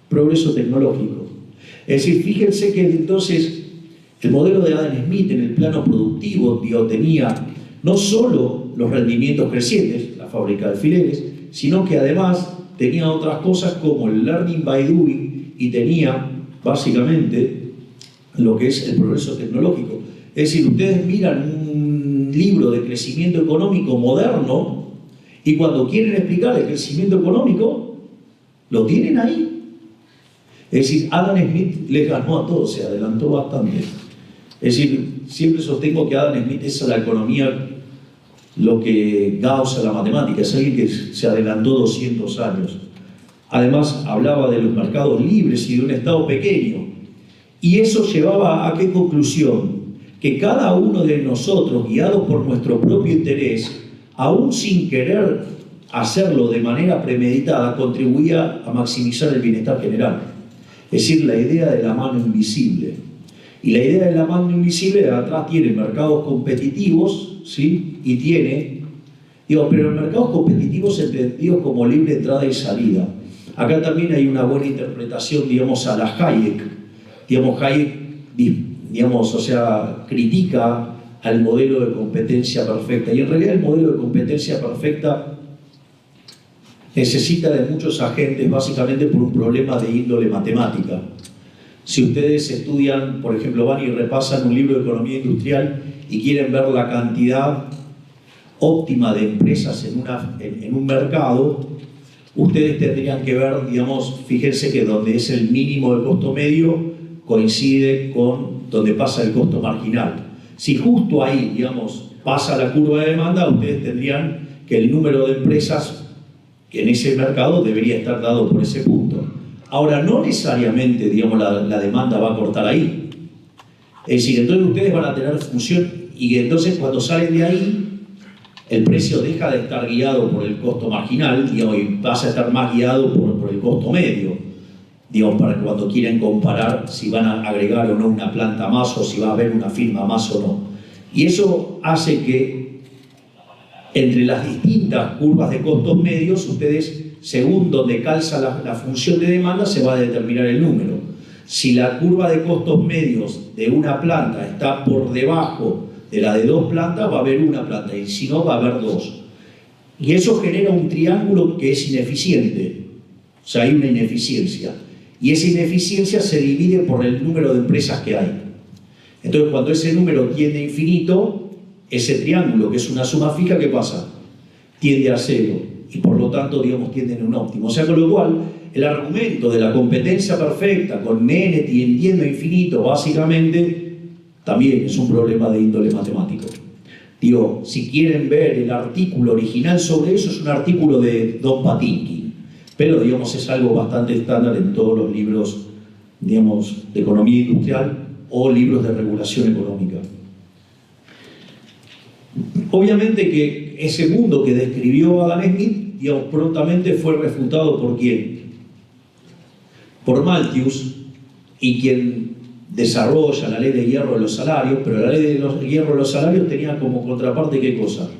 Progreso tecnológico. Es decir, fíjense que entonces el modelo de Adam Smith en el plano productivo tenía no solo los rendimientos crecientes, la fábrica de alfileres, sino que además tenía otras cosas como el learning by doing y tenía básicamente lo que es el progreso tecnológico. Es decir, ustedes miran un libro de crecimiento económico moderno y cuando quieren explicar el crecimiento económico, lo tienen ahí. Es decir, Adam Smith les ganó a todos, se adelantó bastante. Es decir, siempre sostengo que Adam Smith es a la economía lo que Gauss a la matemática, es alguien que se adelantó 200 años. Además, hablaba de los mercados libres y de un Estado pequeño. Y eso llevaba a qué conclusión? Que cada uno de nosotros, guiados por nuestro propio interés, aún sin querer hacerlo de manera premeditada, contribuía a maximizar el bienestar general. Es decir, la idea de la mano invisible. Y la idea de la mano invisible de atrás tiene mercados competitivos, ¿sí? Y tiene, pero en mercados competitivos entendidos como libre entrada y salida. Acá también hay una buena interpretación, digamos, a la Hayek. Hayek, o sea, critica al modelo de competencia perfecta. Y en realidad el modelo de competencia perfecta necesita de muchos agentes, básicamente por un problema de índole matemática. Si ustedes estudian, por ejemplo, van y repasan un libro de economía industrial y quieren ver la cantidad óptima de empresas en un mercado, ustedes tendrían que ver, digamos, fíjense que donde es el mínimo de costo medio coincide con donde pasa el costo marginal. Si justo ahí, digamos, pasa la curva de demanda, ustedes tendrían que el número de empresas en ese mercado debería estar dado por ese punto. Ahora, no necesariamente, digamos, la demanda va a cortar ahí. Es decir, entonces ustedes van a tener función y entonces cuando salen de ahí, el precio deja de estar guiado por el costo marginal, digamos, y pasa a estar más guiado por el costo medio, digamos, para cuando quieren comparar si van a agregar o no una planta más o si va a haber una firma más o no. Y eso hace que entre las distintas curvas de costos medios, ustedes, según donde calza la función de demanda, se va a determinar el número. Si la curva de costos medios de una planta está por debajo de la de dos plantas, va a haber una planta, y si no, va a haber dos. Y eso genera un triángulo que es ineficiente. O sea, hay una ineficiencia. Y esa ineficiencia se divide por el número de empresas que hay. Entonces, cuando ese número tiende a infinito, ese triángulo, que es una suma fija, ¿qué pasa? Tiende a cero. Y por lo tanto, digamos, tienden a un óptimo. O sea, con lo cual, el argumento de la competencia perfecta con n tendiendo a infinito, básicamente, también es un problema de índole matemático. Digo, si quieren ver el artículo original sobre eso, es un artículo de Don Patinkin. Pero, digamos, es algo bastante estándar en todos los libros, digamos, de economía industrial o libros de regulación económica. Obviamente que ese mundo que describió Adam Smith, digamos, prontamente fue refutado ¿por quién? Por Malthus, y quien desarrolla la ley de hierro de los salarios, pero la ley de hierro de los salarios tenía como contraparte ¿qué cosa?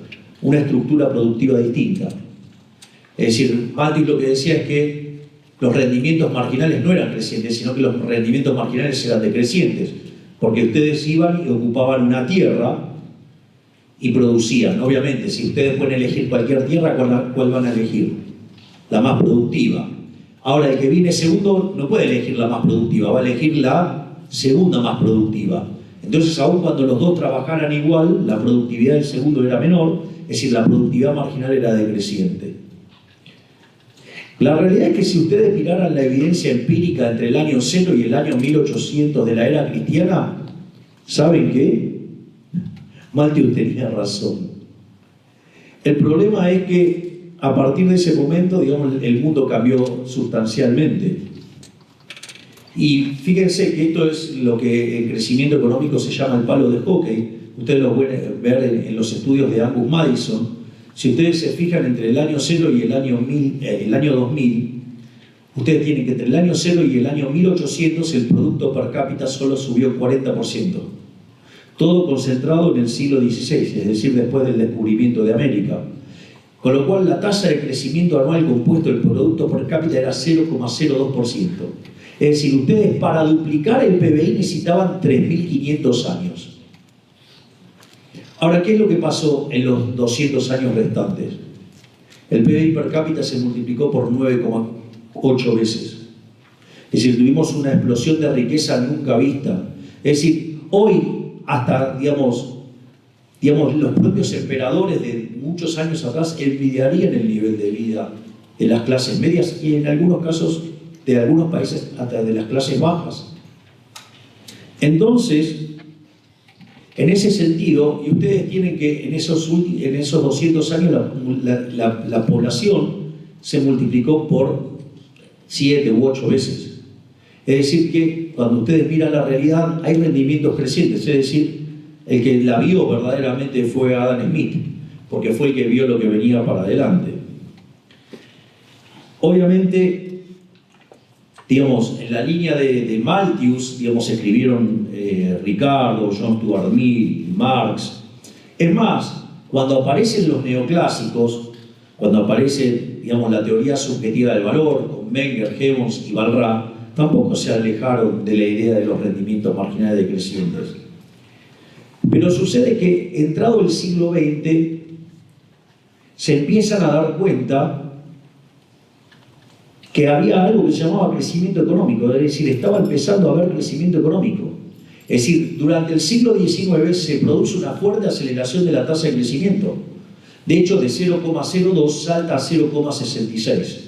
Una estructura productiva distinta. Es decir, Malthus lo que decía es que los rendimientos marginales no eran crecientes, sino que los rendimientos marginales eran decrecientes, porque ustedes iban y ocupaban una tierra y producían. Obviamente, si ustedes pueden elegir cualquier tierra, ¿cuál van a elegir? La más productiva. Ahora, el que viene segundo no puede elegir la más productiva, va a elegir la segunda más productiva. Entonces, aun cuando los dos trabajaran igual, la productividad del segundo era menor, es decir, la productividad marginal era decreciente. La realidad es que si ustedes miraran la evidencia empírica entre el año 0 y el año 1800 de la era cristiana, ¿saben qué? Malthus tenía razón. El problema es que a partir de ese momento, digamos, el mundo cambió sustancialmente. Y fíjense que esto es lo que en crecimiento económico se llama el palo de hockey. Ustedes lo pueden ver en los estudios de Angus Madison. Si ustedes se fijan entre el año 0 y el año 2000, ustedes tienen que entre el año 0 y el año 1800 el producto per cápita solo subió 40%. Todo concentrado en el siglo XVI, es decir, después del descubrimiento de América. Con lo cual la tasa de crecimiento anual compuesto del producto per cápita era 0,02%. Es decir, ustedes para duplicar el PBI necesitaban 3.500 años. Ahora, ¿qué es lo que pasó en los 200 años restantes? El PBI per cápita se multiplicó por 9,8 veces. Es decir, tuvimos una explosión de riqueza nunca vista. Es decir, hoy, hasta, digamos, los propios emperadores de muchos años atrás envidiarían el nivel de vida de las clases medias y en algunos casos de algunos países hasta de las clases bajas. Entonces, en ese sentido, y ustedes tienen que en esos 200 años la población se multiplicó por 7 u 8 veces. Es decir que cuando ustedes miran la realidad hay rendimientos crecientes, es decir, el que la vio verdaderamente fue Adam Smith, porque fue el que vio lo que venía para adelante. Obviamente, digamos, en la línea de Malthus, digamos, escribieron Ricardo, John Stuart Mill, Marx. Es más, cuando aparecen los neoclásicos, cuando aparece, digamos, la teoría subjetiva del valor, con Menger, Gibbons y Walras, tampoco se alejaron de la idea de los rendimientos marginales decrecientes. Pero sucede que, entrado el siglo XX, se empiezan a dar cuenta que había algo que se llamaba crecimiento económico, es decir, estaba empezando a haber crecimiento económico. Es decir, durante el siglo XIX se produce una fuerte aceleración de la tasa de crecimiento. De hecho, de 0,02 salta a 0,66.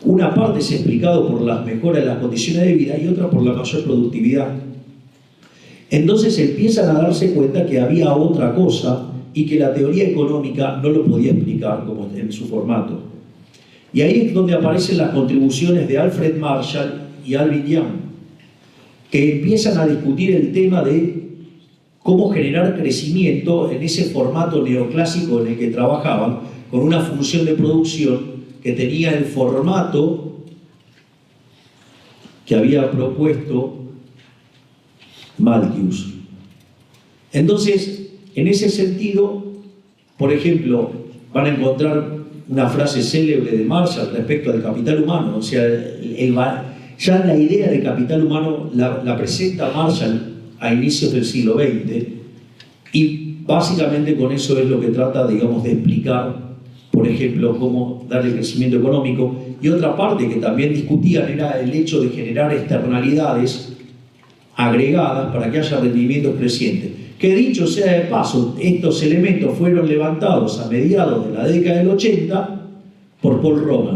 Una parte es explicado por las mejoras en las condiciones de vida y otra por la mayor productividad. Entonces empiezan a darse cuenta que había otra cosa y que la teoría económica no lo podía explicar como en su formato. Y ahí es donde aparecen las contribuciones de Alfred Marshall y Alvin Young, que empiezan a discutir el tema de cómo generar crecimiento en ese formato neoclásico en el que trabajaban, con una función de producción que tenía el formato que había propuesto Malthus. Entonces, en ese sentido, por ejemplo, van a encontrar una frase célebre de Marshall respecto al capital humano. O sea, ya la idea de capital humano la presenta Marshall a inicios del siglo XX y básicamente con eso es lo que trata, digamos, de explicar, por ejemplo, cómo darle crecimiento económico. Y otra parte que también discutían era el hecho de generar externalidades agregadas para que haya rendimientos crecientes. Que dicho sea de paso, estos elementos fueron levantados a mediados de la década del 80 por Paul Romer,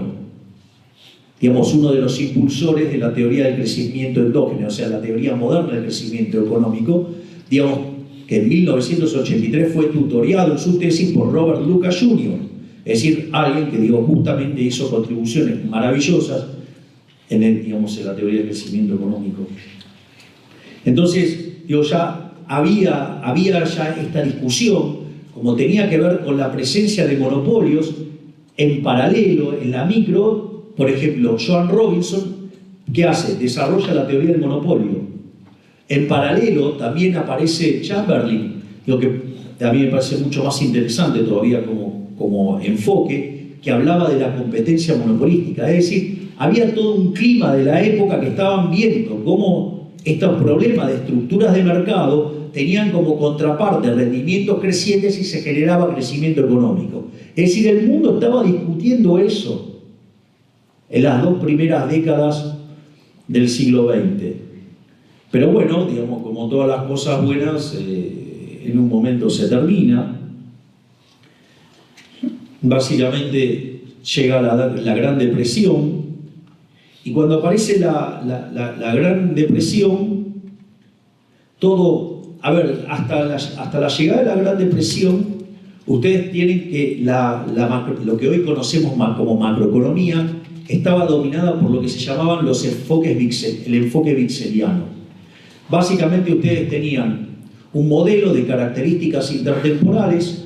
digamos, uno de los impulsores de la teoría del crecimiento endógeno, o sea, la teoría moderna del crecimiento económico, digamos, que en 1983 fue tutoriado en su tesis por Robert Lucas Jr., es decir, alguien que, digo, justamente hizo contribuciones maravillosas en la teoría del crecimiento económico. Entonces, digo, ya había ya esta discusión, como tenía que ver con la presencia de monopolios en paralelo, en la micro, por ejemplo, Joan Robinson, ¿qué hace? Desarrolla la teoría del monopolio. En paralelo también aparece Chamberlain, lo que a mí me parece mucho más interesante todavía como enfoque, que hablaba de la competencia monopolística. Es decir, había todo un clima de la época que estaban viendo cómo estos problemas de estructuras de mercado tenían como contraparte rendimientos crecientes y se generaba crecimiento económico. Es decir, el mundo estaba discutiendo eso en las 2 primeras décadas del siglo XX. Pero bueno, digamos, como todas las cosas buenas, en un momento se termina. Básicamente llega la Gran Depresión, y cuando aparece la Gran Depresión, todo... A ver, hasta la llegada de la Gran Depresión, ustedes tienen que lo que hoy conocemos como macroeconomía estaba dominada por lo que se llamaban los enfoques el enfoque wixeliano. Básicamente ustedes tenían un modelo de características intertemporales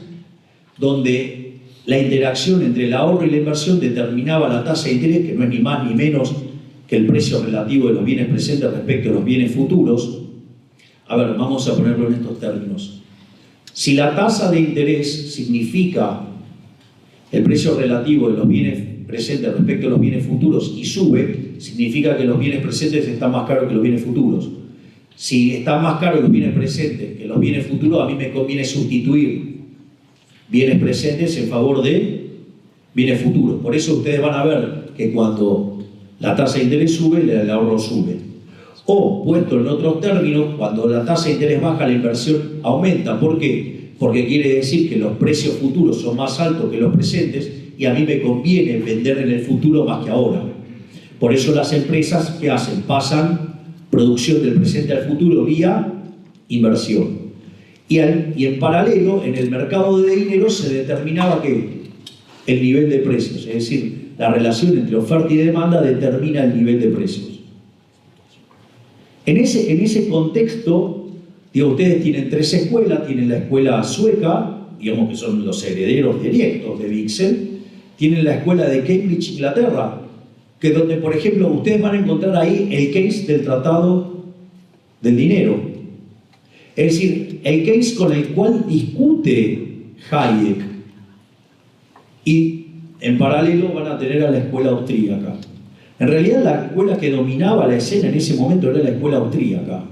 donde la interacción entre el ahorro y la inversión determinaba la tasa de interés, que no es ni más ni menos que el precio relativo de los bienes presentes respecto a los bienes futuros. A ver, vamos a ponerlo en estos términos. Si la tasa de interés significa el precio relativo de los bienes presentes respecto a los bienes futuros y sube, significa que los bienes presentes están más caros que los bienes futuros. Si están más caros los bienes presentes que los bienes futuros, a mí me conviene sustituir bienes presentes en favor de bienes futuros. Por eso ustedes van a ver que cuando la tasa de interés sube, el ahorro sube. O, puesto en otros términos, cuando la tasa de interés baja, la inversión aumenta. ¿Por qué? Porque quiere decir que los precios futuros son más altos que los presentes y a mí me conviene vender en el futuro más que ahora. Por eso las empresas, ¿qué hacen? Pasan producción del presente al futuro vía inversión. Y en paralelo, en el mercado de dinero se determinaba que el nivel de precios, es decir, la relación entre oferta y demanda determina el nivel de precios. En ese contexto, digo, ustedes tienen 3 escuelas, tienen la escuela sueca, digamos que son los herederos directos de Wicksell, tienen la escuela de Cambridge, Inglaterra, que es donde, por ejemplo, ustedes van a encontrar ahí el case del Tratado del Dinero. Es decir, el case con el cual discute Hayek. Y en paralelo van a tener a la escuela austríaca. En realidad la escuela que dominaba la escena en ese momento era la escuela austríaca.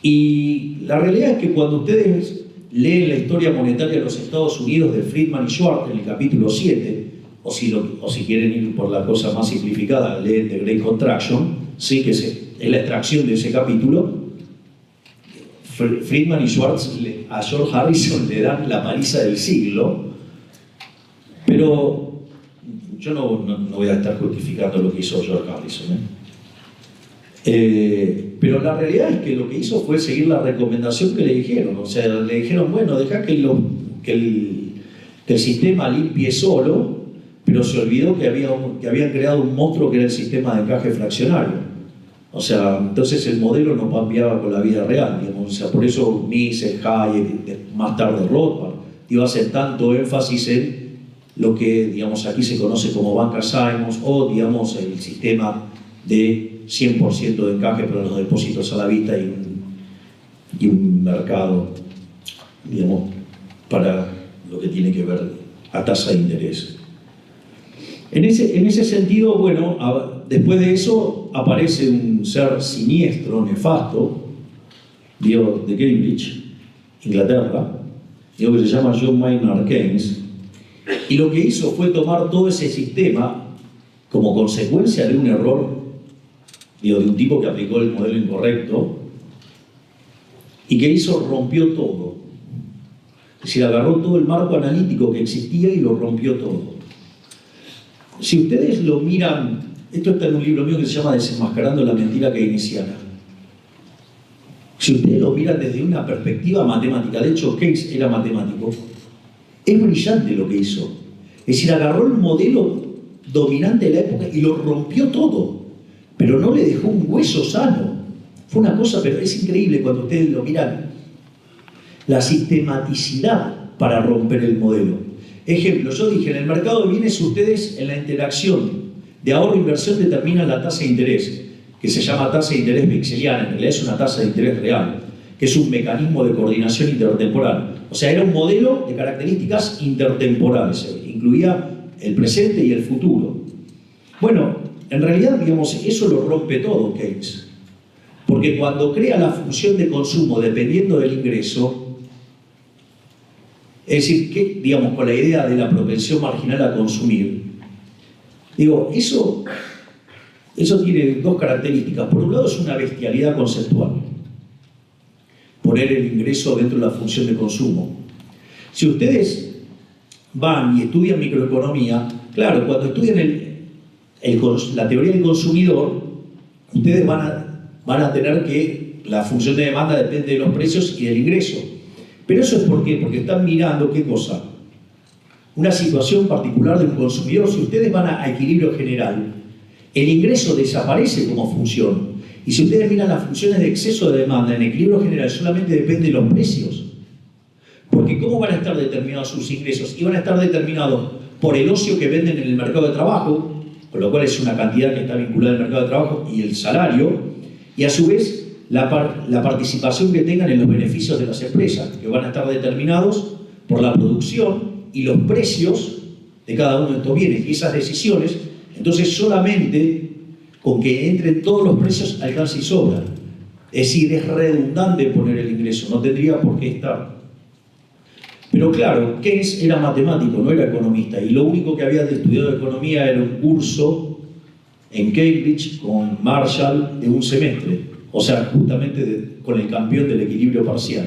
Y la realidad es que cuando ustedes leen la historia monetaria de los Estados Unidos de Friedman y Schwartz en el capítulo 7, o si quieren ir por la cosa más simplificada, leen The Great Contraction, ¿sí? Que es la extracción de ese capítulo. Friedman y Schwartz a George Harrison le dan la paliza del siglo, pero yo no voy a estar justificando lo que hizo George Harrison, pero la realidad es que lo que hizo fue seguir la recomendación que le dijeron. O sea, le dijeron, bueno, deja que el sistema limpie solo, pero se olvidó que habían creado un monstruo que era el sistema de encaje fraccionario. O sea, entonces el modelo no cambiaba con la vida real, digamos. O sea, por eso Mises, Hayek, más tarde Rothbard, iba a hacer tanto énfasis en lo que, digamos, aquí se conoce como banca Simons, o, digamos, el sistema de 100% de encaje para los depósitos a la vista y un mercado, digamos, para lo que tiene que ver a tasa de interés. En ese sentido, bueno, después de eso aparece un ser siniestro, nefasto, digo, de Cambridge, Inglaterra, digo, que se llama John Maynard Keynes, y lo que hizo fue tomar todo ese sistema como consecuencia de un error, digo, de un tipo que aplicó el modelo incorrecto, y que rompió todo. Es decir, agarró todo el marco analítico que existía y lo rompió todo. Si ustedes lo miran, esto está en un libro mío que se llama Desenmascarando la mentira keynesiana. Si ustedes lo miran desde una perspectiva matemática, de hecho Keynes era matemático, es brillante lo que hizo. Es decir, agarró el modelo dominante de la época y lo rompió todo, pero no le dejó un hueso sano. Fue una cosa, pero es increíble cuando ustedes lo miran, la sistematicidad para romper el modelo. Ejemplo, yo dije, en el mercado de bienes ustedes en la interacción de ahorro e inversión determinan la tasa de interés, que se llama tasa de interés vexeliana, en realidad es una tasa de interés real, que es un mecanismo de coordinación intertemporal. O sea, era un modelo de características intertemporales, incluía el presente y el futuro. Bueno, en realidad, digamos, eso lo rompe todo Keynes. Porque cuando crea la función de consumo dependiendo del ingreso, es decir, que, digamos, con la idea de la propensión marginal a consumir, digo, eso tiene dos características. Por un lado es una bestialidad conceptual, poner el ingreso dentro de la función de consumo. Si ustedes van y estudian microeconomía, claro, cuando estudian la teoría del consumidor, ustedes van a tener que la función de demanda depende de los precios y del ingreso. Pero eso es ¿por qué? Porque están mirando, ¿qué cosa? Una situación particular de un consumidor. Si ustedes van a equilibrio general, el ingreso desaparece como función. Y si ustedes miran las funciones de exceso de demanda en equilibrio general, solamente depende de los precios. Porque ¿cómo van a estar determinados sus ingresos? Y van a estar determinados por el ocio que venden en el mercado de trabajo, con lo cual es una cantidad que está vinculada al mercado de trabajo, y el salario, y a su vez la participación que tengan en los beneficios de las empresas, que van a estar determinados por la producción y los precios de cada uno de estos bienes. Y esas decisiones, entonces solamente con que entren todos los precios alcanza y sobra. Es decir, es redundante poner el ingreso, no tendría por qué estar. Pero claro, Keynes era matemático, no era economista, y lo único que había estudiado de economía era un curso en Cambridge con Marshall de un semestre, o sea, justamente con el campeón del equilibrio parcial.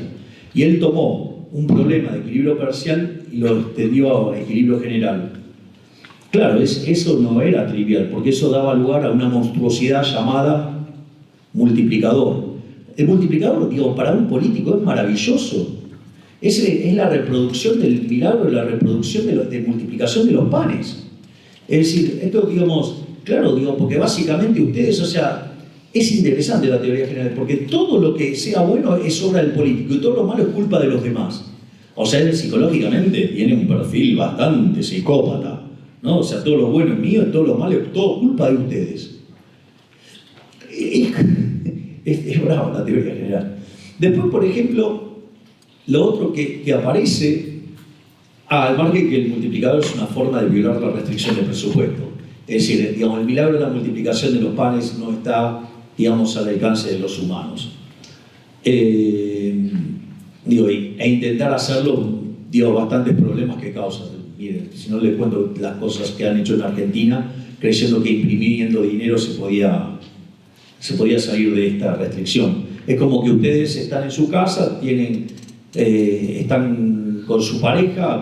Y él tomó un problema de equilibrio parcial y lo extendió a equilibrio general. Claro, eso no era trivial, porque eso daba lugar a una monstruosidad llamada multiplicador. El multiplicador, digo, para un político es maravilloso. Es la reproducción del milagro, la reproducción de multiplicación de los panes. Es decir, esto, digamos, claro, digo, porque básicamente ustedes, o sea, es interesante la teoría general, porque todo lo que sea bueno es obra del político y todo lo malo es culpa de los demás. O sea, él psicológicamente tiene un perfil bastante psicópata, ¿no? O sea, todo lo bueno es mío, todo lo malo es todo culpa de ustedes. Es bravo la teoría general. Después, por ejemplo, lo otro que aparece, al margen que el multiplicador es una forma de violar la restricción del presupuesto. Es decir, digamos, el milagro de la multiplicación de los panes no está, digamos, al alcance de los humanos. E intentar hacerlo, digo, bastantes problemas que causa. Miren, si no les cuento las cosas que han hecho en Argentina, creyendo que imprimiendo dinero se podía salir de esta restricción. Es como que ustedes están en su casa, están con su pareja,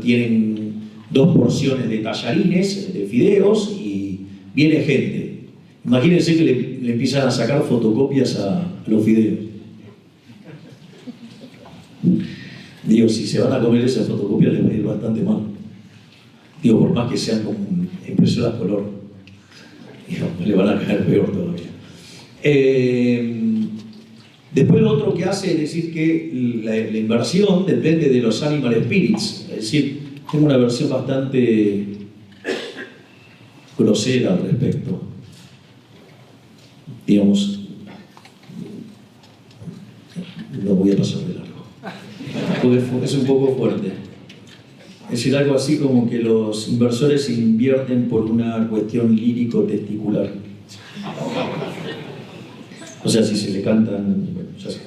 tienen 2 porciones de tallarines, de fideos, y viene gente. Imagínense que le empiezan a sacar fotocopias a los fideos. Digo, si se van a comer esas fotocopias les va a ir bastante mal. Digo, por más que sean como impresoras color, digo, le van a caer peor todavía. Después lo otro que hace es decir que la inversión depende de los animal spirits. Es decir, tengo una versión bastante grosera al respecto. Digamos, lo voy a pasar de largo, porque es un poco fuerte. Es decir, algo así como que los inversores invierten por una cuestión lírico-testicular. O sea, si se le cantan, bueno, ya se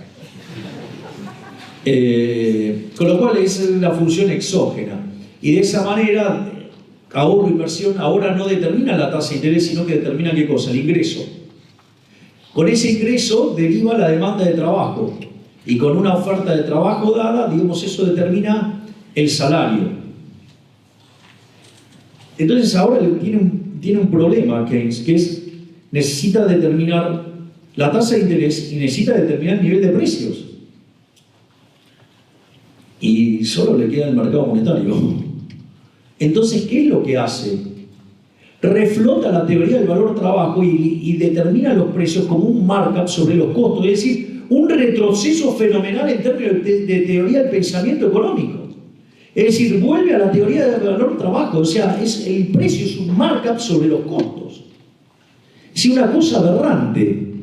con lo cual es la función exógena. Y de esa manera, ahorro e inversión ahora no determina la tasa de interés, sino que determina ¿qué cosa? El ingreso. Con ese ingreso deriva la demanda de trabajo. Y con una oferta de trabajo dada, digamos, eso determina el salario. Entonces ahora tiene un problema Keynes, que es necesita determinar la tasa de interés y necesita determinar el nivel de precios. Y solo le queda el mercado monetario. Entonces, ¿qué es lo que hace? Reflota la teoría del valor trabajo y determina los precios como un markup sobre los costos, es decir, un retroceso fenomenal en términos de teoría del pensamiento económico. Es decir, vuelve a la teoría del valor trabajo, o sea, el precio es un markup sobre los costos. Es una cosa aberrante.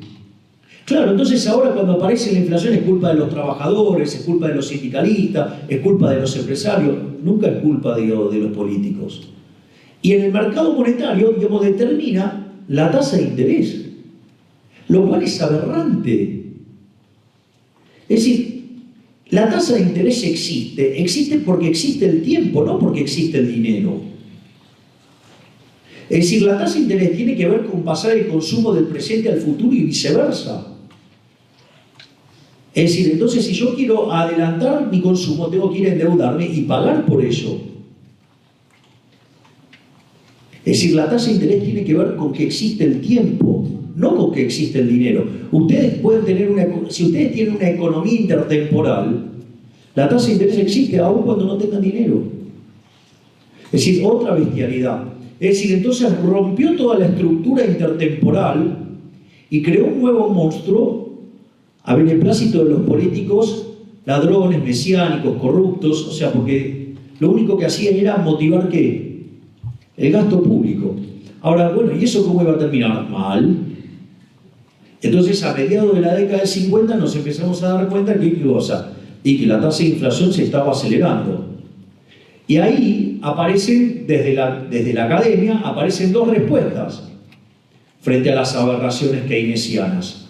Claro, entonces ahora cuando aparece la inflación es culpa de los trabajadores, es culpa de los sindicalistas, es culpa de los empresarios, nunca es culpa, digo, de los políticos. Y en el mercado monetario, digamos, determina la tasa de interés, lo cual es aberrante. Es decir, la tasa de interés existe porque existe el tiempo, no porque existe el dinero. Es decir, la tasa de interés tiene que ver con pasar el consumo del presente al futuro y viceversa. Es decir, entonces si yo quiero adelantar mi consumo, tengo que ir a endeudarme y pagar por ello. Es decir, la tasa de interés tiene que ver con que existe el tiempo, no con que existe el dinero. Ustedes pueden tener si ustedes tienen una economía intertemporal, la tasa de interés existe aún cuando no tengan dinero. Es decir, otra bestialidad. Es decir, entonces rompió toda la estructura intertemporal y creó un nuevo monstruo a beneplácito de los políticos, ladrones, mesiánicos, corruptos, o sea, porque lo único que hacían era motivar ¿qué? El gasto público. Ahora, bueno, ¿y eso cómo iba a terminar? Mal. Entonces, a mediados de la década del 50 nos empezamos a dar cuenta que que la tasa de inflación se estaba acelerando. Y ahí aparecen, desde la academia, aparecen dos respuestas frente a las aberraciones keynesianas.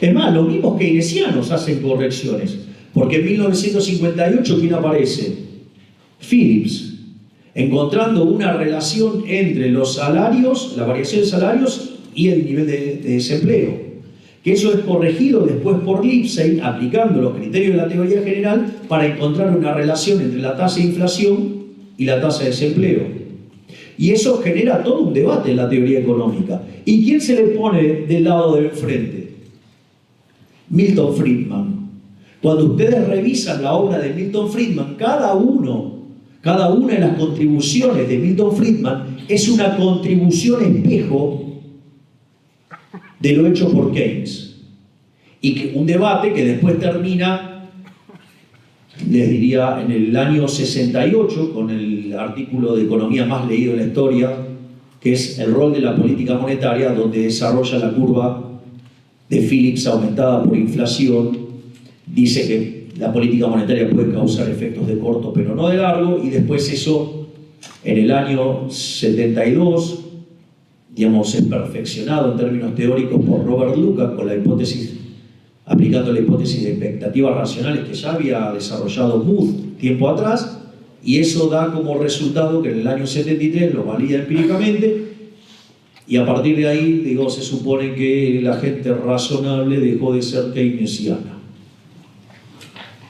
Es más, los mismos keynesianos hacen correcciones, porque en 1958, ¿quién aparece? Phillips, encontrando una relación entre los salarios, la variación de salarios y el nivel de desempleo. Que eso es corregido después por Lipstein, aplicando los criterios de la teoría general, para encontrar una relación entre la tasa de inflación y la tasa de desempleo. Y eso genera todo un debate en la teoría económica. ¿Y quién se le pone del lado del frente? Milton Friedman. Cuando ustedes revisan la obra de Milton Friedman, cada una de las contribuciones de Milton Friedman es una contribución espejo de lo hecho por Keynes. Y un debate que después termina, les diría, en el año 68, con el artículo de economía más leído en la historia, que es el rol de la política monetaria, donde desarrolla la curva de Phillips aumentada por inflación. Dice que la política monetaria puede causar efectos de corto pero no de largo, y después eso, en el año 72, digamos, es perfeccionado en términos teóricos por Robert Lucas con la hipótesis, aplicando la hipótesis de expectativas racionales que ya había desarrollado Mood tiempo atrás, y eso da como resultado que en el año 73 lo valida empíricamente, y a partir de ahí, digo, se supone que la gente razonable dejó de ser keynesiana,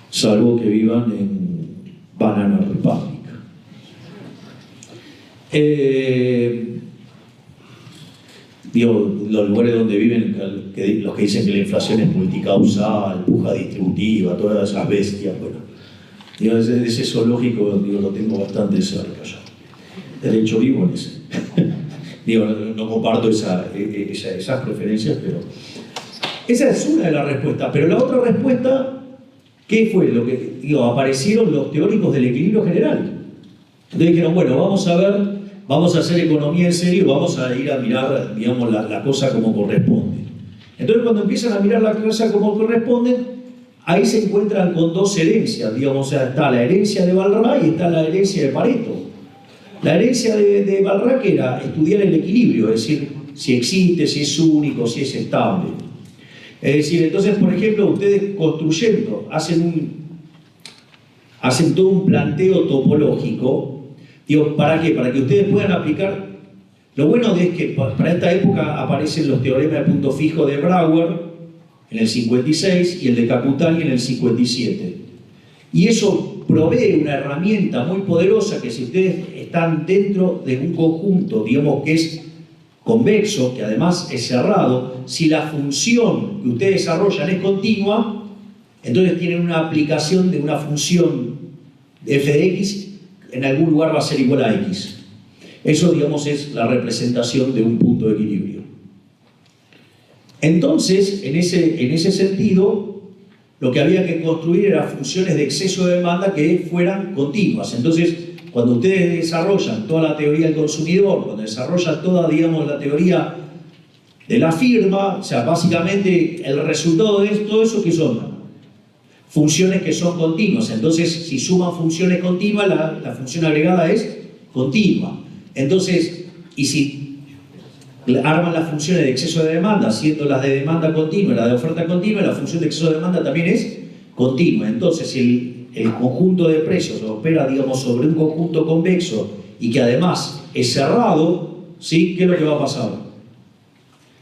salvo que vivan en Banana Republic. Los lugares donde viven, los que dicen que la inflación es multicausal, puja distributiva, todas esas bestias, bueno, ese zoológico, lo tengo bastante cerca ya. De hecho, vivo en ese. No comparto esas preferencias, pero esa es una de las respuestas. Pero la otra respuesta, ¿qué fue? Aparecieron los teóricos del equilibrio general. Entonces dijeron, bueno, vamos a hacer economía en serio, vamos a ir a mirar, digamos, la cosa como corresponde. Entonces, cuando empiezan a mirar la cosa como corresponde, ahí se encuentran con dos herencias, digamos, o sea, está la herencia de Balrach y está la herencia de Pareto. La herencia de Balrach era estudiar el equilibrio, es decir, si existe, si es único, si es estable. Es decir, entonces, por ejemplo, ustedes construyendo, hacen todo un planteo topológico. Digo, ¿para qué? Para que ustedes puedan aplicar. Lo bueno es que para esta época aparecen los teoremas de punto fijo de Brouwer en el 56 y el de Caputani en el 57. Y eso provee una herramienta muy poderosa que, si ustedes están dentro de un conjunto, digamos, que es convexo, que además es cerrado, si la función que ustedes desarrollan es continua, entonces tienen una aplicación de una función de f de x, en algún lugar va a ser igual a x. Eso, digamos, es la representación de un punto de equilibrio. Entonces, en ese sentido, lo que había que construir eran funciones de exceso de demanda que fueran continuas. Entonces, cuando ustedes desarrollan toda la teoría del consumidor, cuando desarrollan toda, digamos, la teoría de la firma, o sea, básicamente el resultado de todo eso, ¿qué son? Funciones que son continuas. Entonces, si suman funciones continuas, la función agregada es continua. Entonces, y si arman las funciones de exceso de demanda, siendo las de demanda continua y la de oferta continua, la función de exceso de demanda también es continua. Entonces, si el conjunto de precios opera, digamos, sobre un conjunto convexo y que además es cerrado, ¿sí? ¿Qué es lo que va a pasar?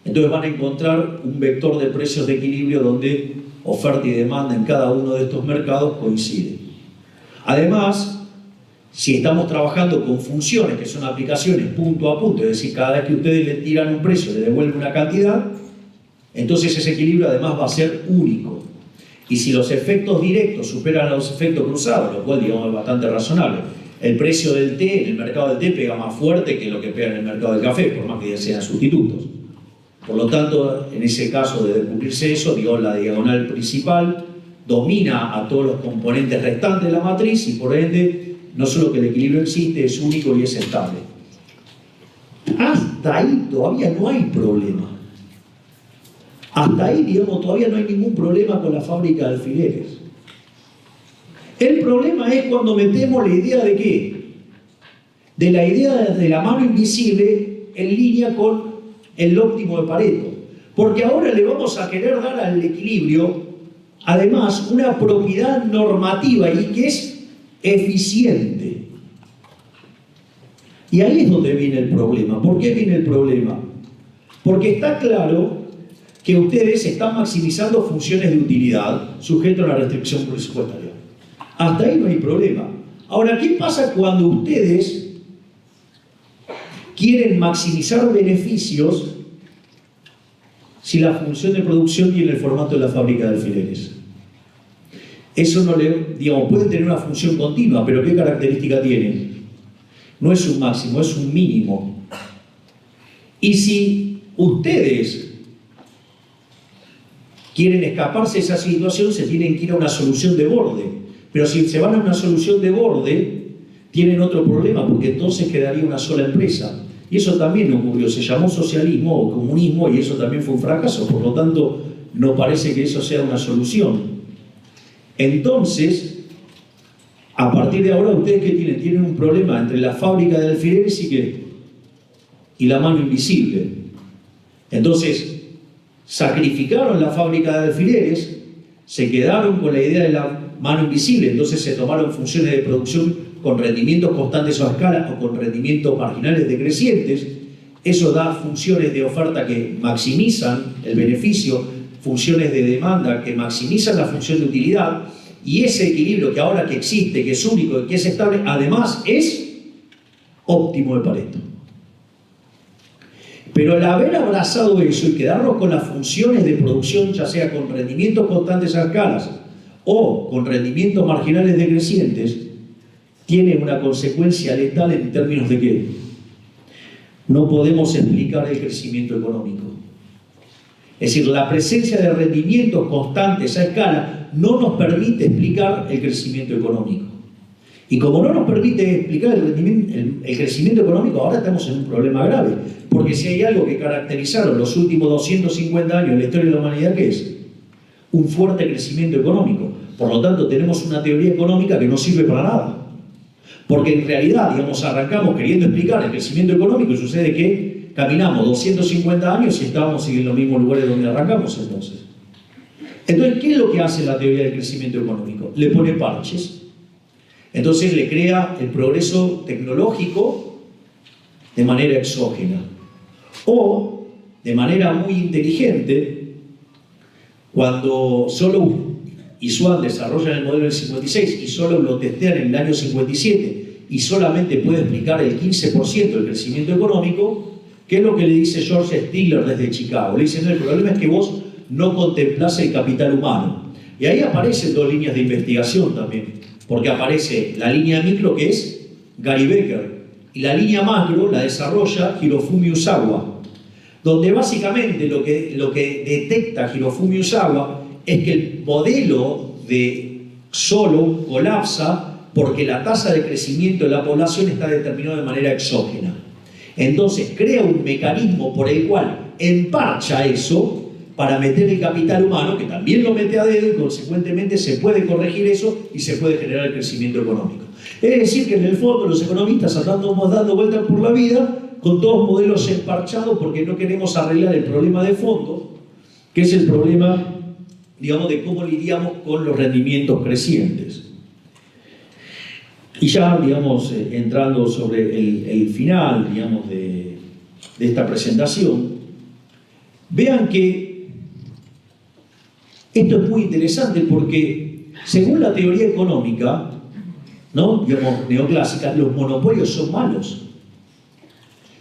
Entonces van a encontrar un vector de precios de equilibrio donde oferta y demanda en cada uno de estos mercados coinciden. Además, si estamos trabajando con funciones que son aplicaciones punto a punto, es decir, cada vez que ustedes le tiran un precio, le devuelven una cantidad, entonces ese equilibrio además va a ser único. Y si los efectos directos superan a los efectos cruzados, lo cual, digamos, es bastante razonable, el precio del té en el mercado del té pega más fuerte que lo que pega en el mercado del café, por más que sean sustitutos. Por lo tanto, en ese caso de cumplirse eso, digo, la diagonal principal domina a todos los componentes restantes de la matriz y por ende, no solo que el equilibrio existe, es único y es estable. Hasta ahí todavía no hay problema. Hasta ahí, digamos, todavía no hay ningún problema con la fábrica de alfileres. El problema es cuando metemos la idea de ¿qué? De la idea de la mano invisible en línea con el óptimo de Pareto. Porque ahora le vamos a querer dar al equilibrio, además, una propiedad normativa y que es eficiente. Y ahí es donde viene el problema. ¿Por qué viene el problema? Porque está claro que ustedes están maximizando funciones de utilidad sujeto a la restricción presupuestaria. Hasta ahí no hay problema. Ahora, ¿qué pasa cuando ustedes quieren maximizar beneficios si la función de producción tiene el formato de la fábrica de alfileres? Eso no le, digamos, puede tener una función continua, pero ¿qué característica tiene? No es un máximo, es un mínimo. Y si ustedes quieren escaparse de esa situación, se tienen que ir a una solución de borde. Pero si se van a una solución de borde, tienen otro problema, porque entonces quedaría una sola empresa. Y eso también ocurrió, se llamó socialismo o comunismo y eso también fue un fracaso, por lo tanto no parece que eso sea una solución. Entonces, a partir de ahora, ¿ustedes qué tienen? Tienen un problema entre la fábrica de alfileres y la mano invisible. Entonces, sacrificaron la fábrica de alfileres, se quedaron con la idea de la mano invisible, entonces se tomaron funciones de producción con rendimientos constantes o a escala o con rendimientos marginales decrecientes. Eso da funciones de oferta que maximizan el beneficio, funciones de demanda que maximizan la función de utilidad, y ese equilibrio que ahora que existe, que es único y que es estable, además es óptimo de Pareto. Pero al haber abrazado eso y quedarnos con las funciones de producción, ya sea con rendimientos constantes a escalas o con rendimientos marginales decrecientes, tiene una consecuencia letal en términos de que no podemos explicar el crecimiento económico. Es decir, la presencia de rendimientos constantes a escala no nos permite explicar el crecimiento económico. Y como no nos permite explicar el crecimiento económico, ahora estamos en un problema grave. Porque si hay algo que caracterizaron los últimos 250 años de la historia de la humanidad, ¿qué es? Un fuerte crecimiento económico. Por lo tanto, tenemos una teoría económica que no sirve para nada. Porque en realidad, digamos, arrancamos queriendo explicar el crecimiento económico y sucede que caminamos 250 años y estábamos en los mismos lugares donde arrancamos entonces. Entonces, ¿qué es lo que hace la teoría del crecimiento económico? Le pone parches. Entonces le crea el progreso tecnológico de manera exógena. O, de manera muy inteligente, cuando Solow y Swan desarrollan el modelo del 56 y Solow lo testean en el año 57 y solamente puede explicar el 15% del crecimiento económico, ¿qué es lo que le dice George Stigler desde Chicago? Le dice, no, el problema es que vos no contemplás el capital humano. Y ahí aparecen dos líneas de investigación también. Porque aparece la línea micro, que es Gary Becker, y la línea macro la desarrolla Hirofumi Usawa, donde básicamente lo que detecta Hirofumi Usawa es que el modelo de solo colapsa porque la tasa de crecimiento de la población está determinada de manera exógena. Entonces crea un mecanismo por el cual emparcha eso para meter el capital humano, que también lo mete a dedo, y consecuentemente se puede corregir eso y se puede generar el crecimiento económico. Es decir, que en el fondo los economistas andamos dando vueltas por la vida con todos modelos emparchados porque no queremos arreglar el problema de fondo, que es el problema, digamos, de cómo lidiamos con los rendimientos crecientes. Y ya, digamos, entrando sobre el final, digamos, de esta presentación, vean que esto es muy interesante porque, según la teoría económica, ¿no?, digamos, neoclásica, los monopolios son malos.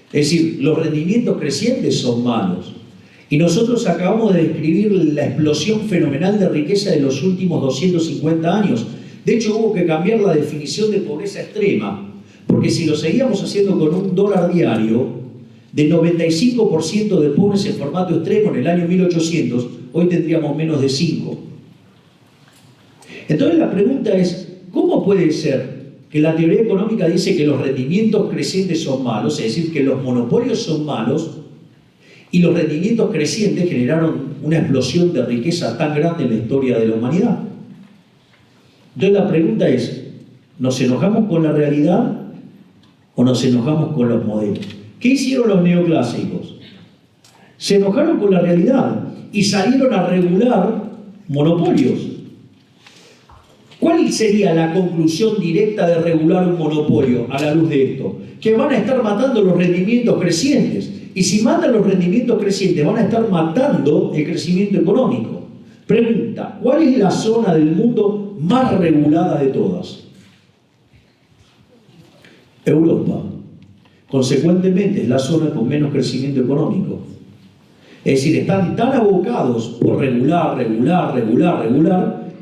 Es decir, los rendimientos crecientes son malos. Y nosotros acabamos de describir la explosión fenomenal de riqueza de los últimos 250 años. De hecho, hubo que cambiar la definición de pobreza extrema, porque si lo seguíamos haciendo con $1 diario, de 95% de pobres en formato extremo en el año 1800, hoy tendríamos menos de 5. Entonces la pregunta es, ¿cómo puede ser que la teoría económica dice que los rendimientos crecientes son malos, es decir, que los monopolios son malos, y los rendimientos crecientes generaron una explosión de riqueza tan grande en la historia de la humanidad? Entonces la pregunta es, ¿nos enojamos con la realidad o nos enojamos con los modelos? ¿Qué hicieron los neoclásicos? Se enojaron con la realidad y salieron a regular monopolios. ¿Cuál sería la conclusión directa de regular un monopolio a la luz de esto? Que van a estar matando los rendimientos crecientes. Y si matan los rendimientos crecientes, van a estar matando el crecimiento económico. Pregunta, ¿cuál es la zona del mundo más regulada de todas? Europa. Consecuentemente, es la zona con menos crecimiento económico. Es decir, están tan abocados por regular,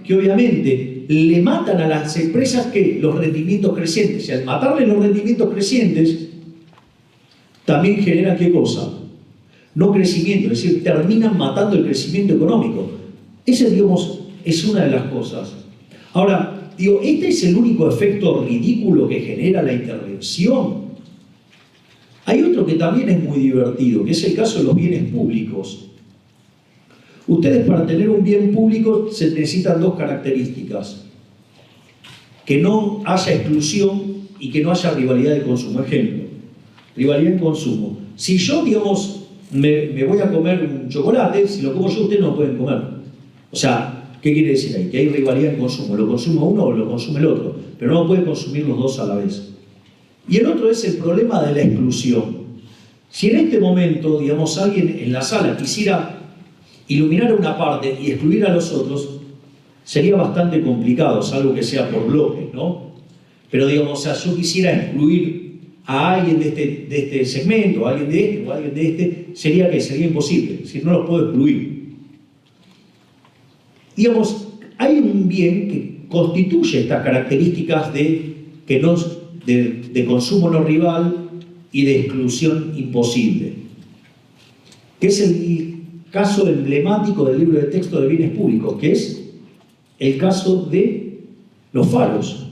que obviamente le matan a las empresas que los rendimientos crecientes. Y al matarle los rendimientos crecientes, también generan ¿qué cosa? No crecimiento, es decir, terminan matando el crecimiento económico. Ese, digamos, es una de las cosas. Ahora, digo, ¿este es el único efecto ridículo que genera la intervención? Hay otro que también es muy divertido, que es el caso de los bienes públicos. Ustedes, para tener un bien público se necesitan dos características: que no haya exclusión y que no haya rivalidad de consumo. Ejemplo, rivalidad en consumo. Si yo, digamos, me voy a comer un chocolate, si lo como yo, ustedes no lo pueden comer. O sea, ¿qué quiere decir ahí? Que hay rivalidad en consumo. Lo consume uno o lo consume el otro, pero no pueden consumir los dos a la vez. Y el otro es el problema de la exclusión. Si en este momento, digamos, alguien en la sala quisiera iluminar una parte y excluir a los otros, sería bastante complicado, salvo que sea por bloques, ¿no? Pero, digamos, o sea, yo quisiera excluir a alguien de este segmento, a alguien de este o a alguien de este, sería imposible, si no los puedo excluir. Digamos, hay un bien que constituye estas características de consumo no rival y de exclusión imposible, que es el caso emblemático del libro de texto de bienes públicos, que es el caso de los faros.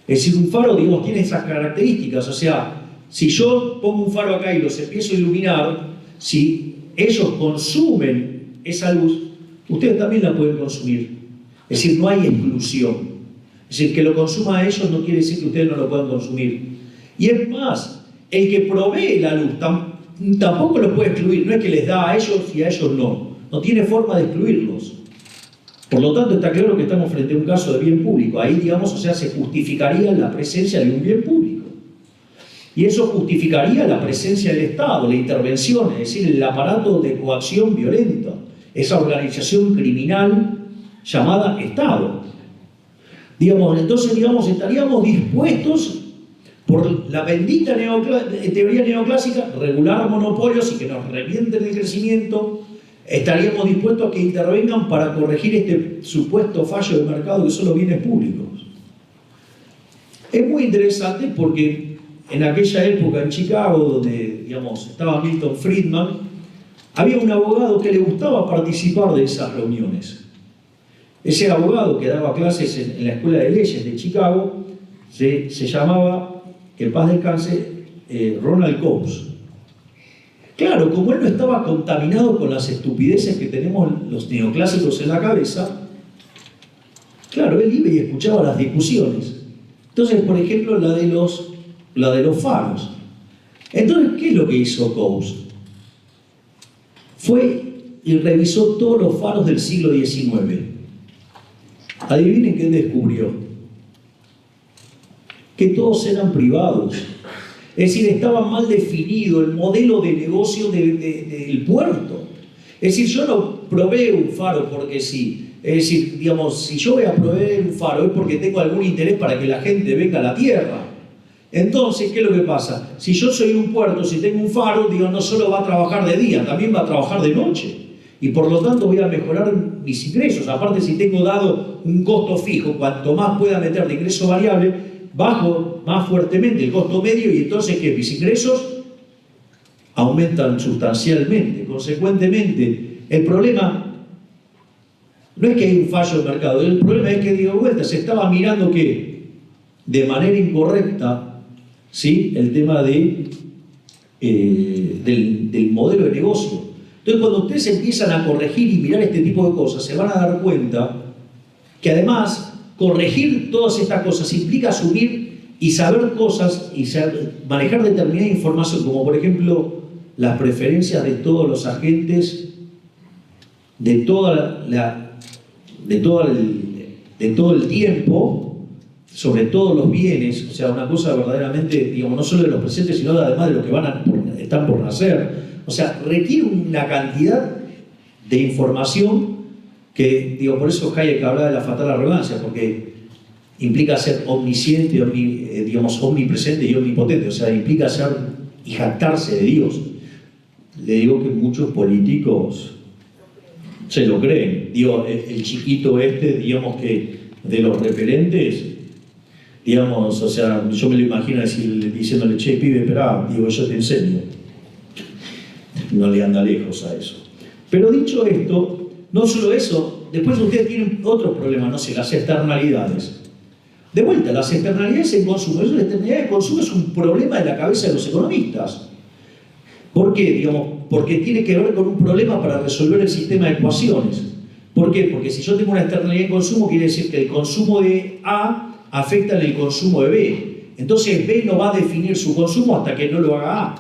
Es decir, un faro, digamos, tiene esas características. O sea, si yo pongo un faro acá y los empiezo a iluminar, si ellos consumen esa luz, ustedes también la pueden consumir. Es decir, no hay exclusión. Es decir, que lo consuma a ellos no quiere decir que ustedes no lo puedan consumir. Y es más, el que provee la luz tampoco lo puede excluir. No es que les da a ellos y a ellos no. No tiene forma de excluirlos. Por lo tanto, está claro que estamos frente a un caso de bien público. Ahí, digamos, o sea, se justificaría la presencia de un bien público. Y eso justificaría la presencia del Estado, la intervención, es decir, el aparato de coacción violenta, esa organización criminal llamada Estado. Digamos, entonces, digamos, estaríamos dispuestos, por la bendita teoría neoclásica, regular monopolios y que nos revienten el crecimiento. Estaríamos dispuestos a que intervengan para corregir este supuesto fallo de mercado que son los bienes públicos. Es muy interesante porque en aquella época en Chicago, donde, digamos, estaba Milton Friedman, había un abogado que le gustaba participar de esas reuniones. Ese abogado que daba clases en la Escuela de Leyes de Chicago se llamaba, que en paz descanse, Ronald Coase. Claro, como él no estaba contaminado con las estupideces que tenemos los neoclásicos en la cabeza, claro, él iba y escuchaba las discusiones. Entonces, por ejemplo, la de los faros. Entonces, ¿qué es lo que hizo Coase? Fue y revisó todos los faros del siglo XIX. Adivinen qué descubrió. Que todos eran privados. Es decir, estaba mal definido el modelo de negocio del puerto. Es decir, yo no proveo un faro porque sí. Es decir, digamos, si yo voy a proveer un faro es porque tengo algún interés para que la gente venga a la tierra. Entonces, ¿qué es lo que pasa? Si yo soy un puerto, si tengo un faro, digo, no solo va a trabajar de día, también va a trabajar de noche. Y por lo tanto voy a mejorar mis ingresos. Aparte, si tengo dado un costo fijo, cuanto más pueda meter de ingreso variable, bajo más fuertemente el costo medio y entonces que mis ingresos aumentan sustancialmente. Consecuentemente, el problema no es que hay un fallo del mercado, el problema es que, de vuelta, se estaba mirando que de manera incorrecta, ¿sí?, el tema del modelo de negocio. Entonces, cuando ustedes empiezan a corregir y mirar este tipo de cosas, se van a dar cuenta que además corregir todas estas cosas implica asumir y saber cosas y manejar determinada información, como por ejemplo las preferencias de todos los agentes de todo el tiempo, sobre todos los bienes, o sea, una cosa verdaderamente, digamos, no solo de los presentes, sino además de los que están por nacer. O sea, requiere una cantidad de información que, digo, por eso Hayek hablaba de la fatal arrogancia, porque implica ser omnisciente, omnipresente y omnipotente, o sea, implica ser y jactarse de Dios. Le digo que muchos políticos se lo creen. Digo, el chiquito digamos que de los repelentes, digamos, o sea, yo me lo imagino diciéndole, che, pibe, esperá, digo, yo te enseño. No le anda lejos a eso. Pero dicho esto, no solo eso, después ustedes tienen otros problemas, no sé, las externalidades. De vuelta, las externalidades en consumo. La externalidad de consumo es un problema de la cabeza de los economistas. ¿Por qué? Digamos, porque tiene que ver con un problema para resolver el sistema de ecuaciones. ¿Por qué? Porque si yo tengo una externalidad de consumo, quiere decir que el consumo de A afecta en el consumo de B. Entonces B no va a definir su consumo hasta que no lo haga A.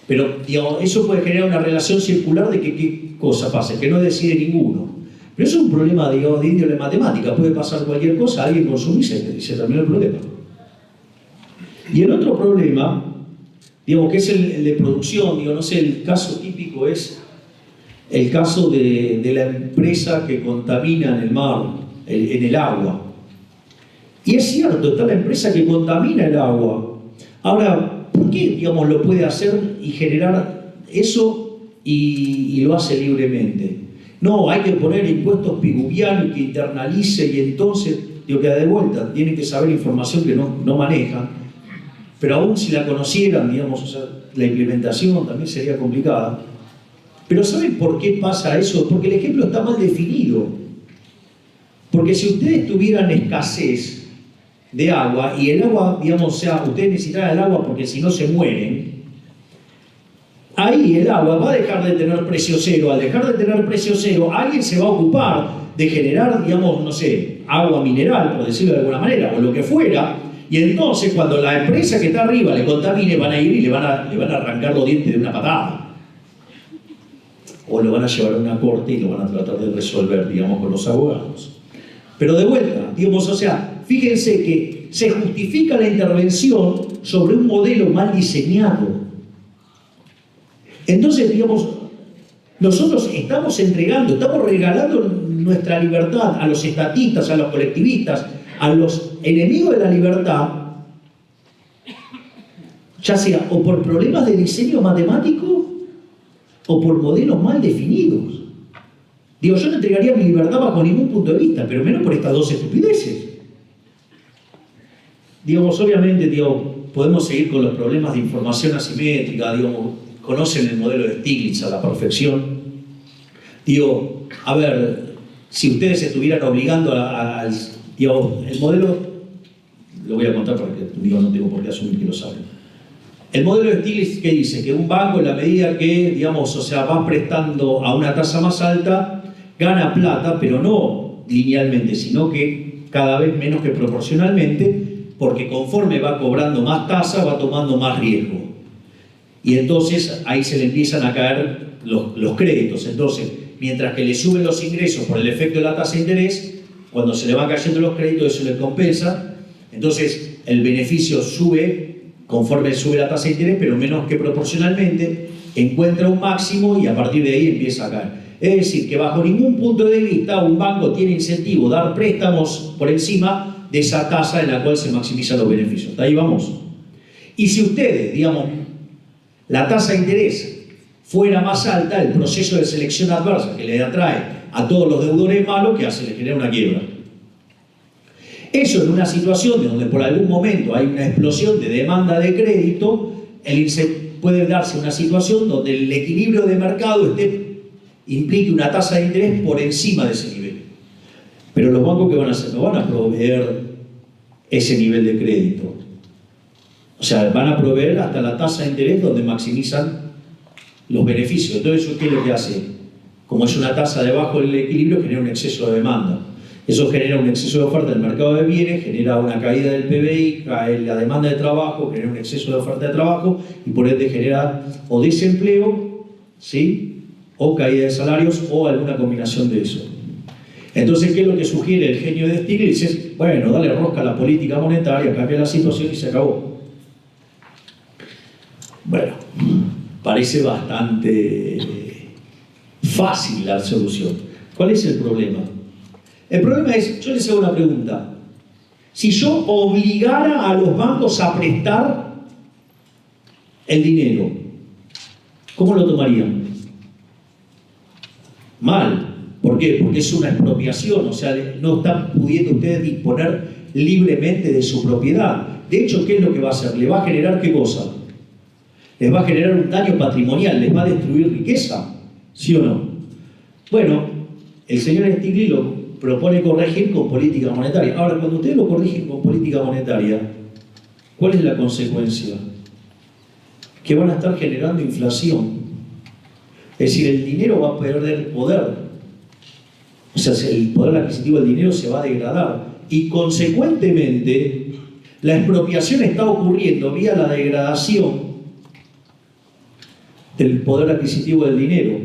Pero, digamos, eso puede generar una relación circular de que qué cosa pasa, que no decide ninguno. Pero eso es un problema, digamos, de índole matemática. Puede pasar cualquier cosa, alguien consume y se terminó el problema. Y el otro problema, digamos, que es el de producción, digo, no sé, el caso típico es el caso de la empresa que contamina en el mar, en el agua. Y es cierto, está la empresa que contamina el agua. Ahora, ¿por qué, digamos, lo puede hacer y generar eso y lo hace libremente? No, hay que poner impuestos piguvianos que internalice y entonces, digo, que de vuelta, tienen que saber información que no manejan, pero aún si la conocieran, digamos, o sea, la implementación también sería complicada. Pero ¿saben por qué pasa eso? Porque el ejemplo está mal definido. Porque si ustedes tuvieran escasez de agua, y el agua, digamos, o sea, ustedes necesitan el agua porque si no se mueren, ahí el agua va a dejar de tener precio cero. Al dejar de tener precio cero, alguien se va a ocupar de generar, digamos, no sé, agua mineral, por decirlo de alguna manera, o lo que fuera, y entonces cuando la empresa que está arriba le contamine, van a ir y le van a arrancar los dientes de una patada. O lo van a llevar a una corte y lo van a tratar de resolver, digamos, con los abogados. Pero de vuelta, digamos, o sea, fíjense que se justifica la intervención sobre un modelo mal diseñado. Entonces, digamos, nosotros estamos regalando nuestra libertad a los estatistas, a los colectivistas, a los enemigos de la libertad, ya sea o por problemas de diseño matemático o por modelos mal definidos. Digo, yo no entregaría mi libertad bajo ningún punto de vista, pero menos por estas dos estupideces. Digamos, obviamente, digo, podemos seguir con los problemas de información asimétrica, digamos, conocen el modelo de Stiglitz a la perfección. Digo, a ver, si ustedes estuvieran obligando al... el modelo, lo voy a contar porque digo, no tengo por qué asumir que lo saben. El modelo de Stiglitz, ¿qué dice? Que un banco, en la medida que, digamos, o sea, va prestando a una tasa más alta, gana plata, pero no linealmente, sino que cada vez menos que proporcionalmente, porque conforme va cobrando más tasa, va tomando más riesgo. Y entonces ahí se le empiezan a caer los créditos. Entonces, mientras que le suben los ingresos por el efecto de la tasa de interés, cuando se le van cayendo los créditos, eso le compensa. Entonces, el beneficio sube conforme sube la tasa de interés, pero menos que proporcionalmente, encuentra un máximo y a partir de ahí empieza a caer. Es decir, que bajo ningún punto de vista un banco tiene incentivo a dar préstamos por encima de esa tasa en la cual se maximizan los beneficios. ¿Hasta ahí vamos? Y si ustedes, digamos, la tasa de interés fuera más alta, el proceso de selección adversa que le atrae a todos los deudores malos, ¿qué hace? Le genera una quiebra. Eso en una situación donde por algún momento hay una explosión de demanda de crédito, puede darse una situación donde el equilibrio de mercado implique una tasa de interés por encima de ese nivel. Pero los bancos, ¿qué van a hacer? No van a proveer ese nivel de crédito. O sea, van a proveer hasta la tasa de interés donde maximizan los beneficios. Entonces, ¿qué es lo que hace? Como es una tasa debajo del equilibrio, genera un exceso de demanda. Eso genera un exceso de oferta en el mercado de bienes, genera una caída del PBI, cae la demanda de trabajo, genera un exceso de oferta de trabajo y por ende genera o desempleo, ¿sí? O caída de salarios o alguna combinación de eso. Entonces, ¿qué es lo que sugiere el genio de Stiglitz? Es, bueno, dale rosca a la política monetaria, cambia la situación y se acabó. Bueno, parece bastante fácil la solución. ¿Cuál es el problema? El problema es, yo les hago una pregunta. Si yo obligara a los bancos a prestar el dinero, ¿cómo lo tomarían? Mal. ¿Por qué? Porque es una expropiación, o sea, no están pudiendo ustedes disponer libremente de su propiedad. De hecho, ¿qué es lo que va a hacer? ¿Le va a generar qué cosa? Les va a generar un daño patrimonial, les va a destruir riqueza, ¿sí o no? Bueno, el señor Stiglitz lo propone corregir con política monetaria. Ahora, cuando ustedes lo corrigen con política monetaria, ¿cuál es la consecuencia? Que van a estar generando inflación. Es decir, el dinero va a perder poder. O sea, el poder adquisitivo del dinero se va a degradar. Y consecuentemente, la expropiación está ocurriendo vía la degradación del poder adquisitivo del dinero.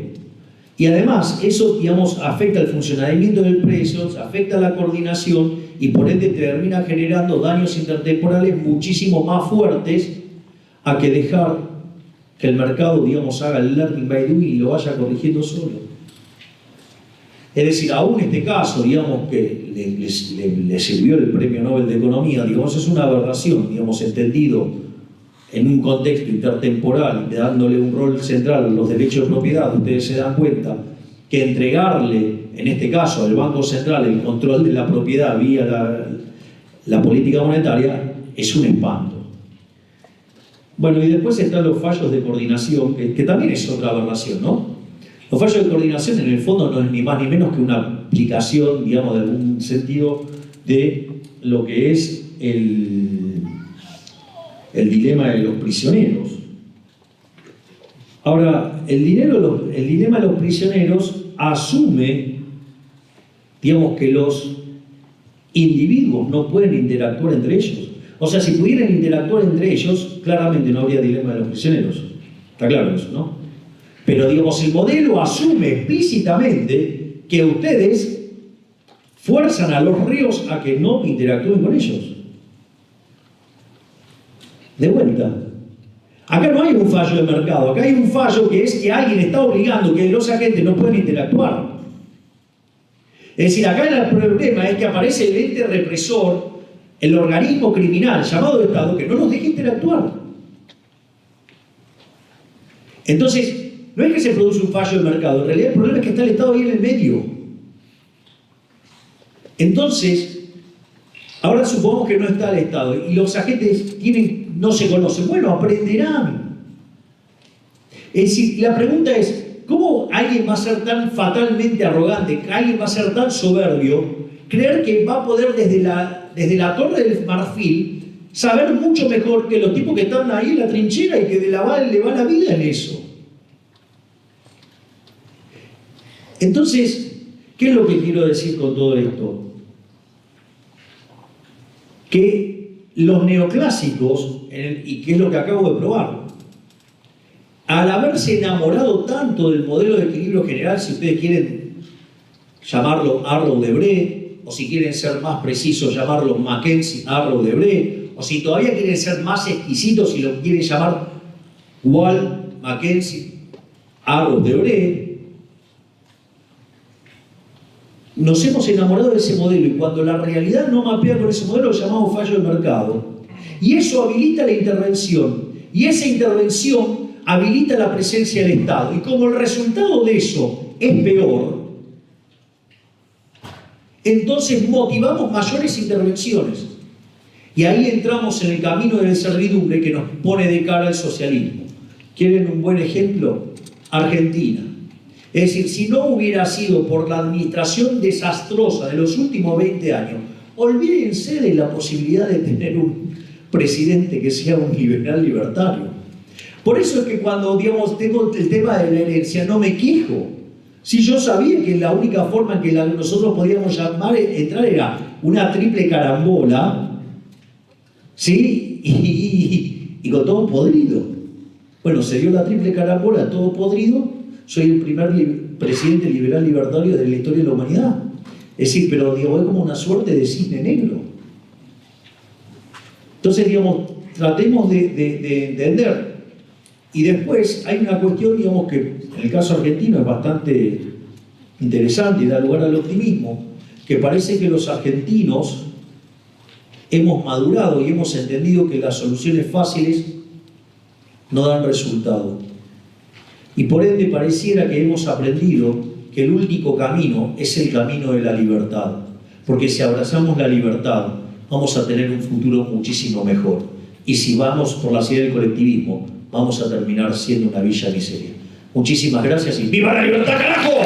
Y además, eso, digamos, afecta al funcionamiento del precio, afecta a la coordinación y por ende termina generando daños intertemporales muchísimo más fuertes a que dejar que el mercado, digamos, haga el learning by doing y lo vaya corrigiendo solo. Es decir, aún este caso, digamos, que le sirvió el Premio Nobel de Economía, digamos, es una aberración, digamos, entendido en un contexto intertemporal, dándole un rol central a los derechos de propiedad. Ustedes se dan cuenta que entregarle, en este caso, al Banco Central el control de la propiedad vía la política monetaria es un espanto. Bueno, y después están los fallos de coordinación, que también es otra aberración, ¿no? Los fallos de coordinación en el fondo no es ni más ni menos que una aplicación, digamos, de algún sentido de lo que es el dilema de los prisioneros. Ahora, el dilema de los prisioneros asume, digamos, que los individuos no pueden interactuar entre ellos. O sea, si pudieran interactuar entre ellos, claramente no habría dilema de los prisioneros. Está claro eso, ¿no? Pero, digamos, el modelo asume explícitamente que ustedes fuerzan a los reos a que no interactúen con ellos. De vuelta. Acá no hay un fallo de mercado, acá hay un fallo que es que alguien está obligando que los agentes no pueden interactuar. Es decir, acá el problema es que aparece el ente represor, el organismo criminal llamado Estado, que no nos deja interactuar. Entonces, no es que se produce un fallo de mercado, en realidad el problema es que está el Estado ahí en el medio. Entonces, ahora supongamos que no está el Estado y los agentes no se conocen. Bueno, aprenderán. Es decir, la pregunta es, ¿cómo alguien va a ser tan fatalmente arrogante, alguien va a ser tan soberbio, creer que va a poder desde la Torre del Marfil saber mucho mejor que los tipos que están ahí en la trinchera y que le va la vida en eso? Entonces, ¿qué es lo que quiero decir con todo esto? Que los neoclásicos, y que es lo que acabo de probar, al haberse enamorado tanto del modelo de equilibrio general, si ustedes quieren llamarlo Arrow-Debré, o si quieren ser más precisos, llamarlo Mackenzie-Arrow-Debré, o si todavía quieren ser más exquisitos y lo quieren llamar Wald-Mackenzie-Arrow-Debré, nos hemos enamorado de ese modelo, y cuando la realidad no mapea con ese modelo, lo llamamos fallo del mercado. Y eso habilita la intervención, y esa intervención habilita la presencia del Estado. Y como el resultado de eso es peor, entonces motivamos mayores intervenciones. Y ahí entramos en el camino de la servidumbre que nos pone de cara al socialismo. ¿Quieren un buen ejemplo? Argentina. Es decir, si no hubiera sido por la administración desastrosa de los últimos 20 años, olvídense de la posibilidad de tener un presidente que sea un liberal libertario. Por eso es que cuando, digamos, tengo el tema de la herencia, no me quejo. Si yo sabía que la única forma en que nosotros podíamos entrar era una triple carambola, ¿sí? Y con todo podrido. Bueno, se dio la triple carambola, todo podrido. Soy el primer presidente liberal libertario de la historia de la humanidad. Es decir, pero digo, es como una suerte de cisne negro. Entonces, digamos, tratemos de entender. Y después hay una cuestión, digamos, que en el caso argentino es bastante interesante y da lugar al optimismo, que parece que los argentinos hemos madurado y hemos entendido que las soluciones fáciles no dan resultado. Y por ende pareciera que hemos aprendido que el único camino es el camino de la libertad. Porque si abrazamos la libertad, vamos a tener un futuro muchísimo mejor. Y si vamos por la senda del colectivismo, vamos a terminar siendo una villa miseria. Muchísimas gracias y ¡viva la libertad, carajo!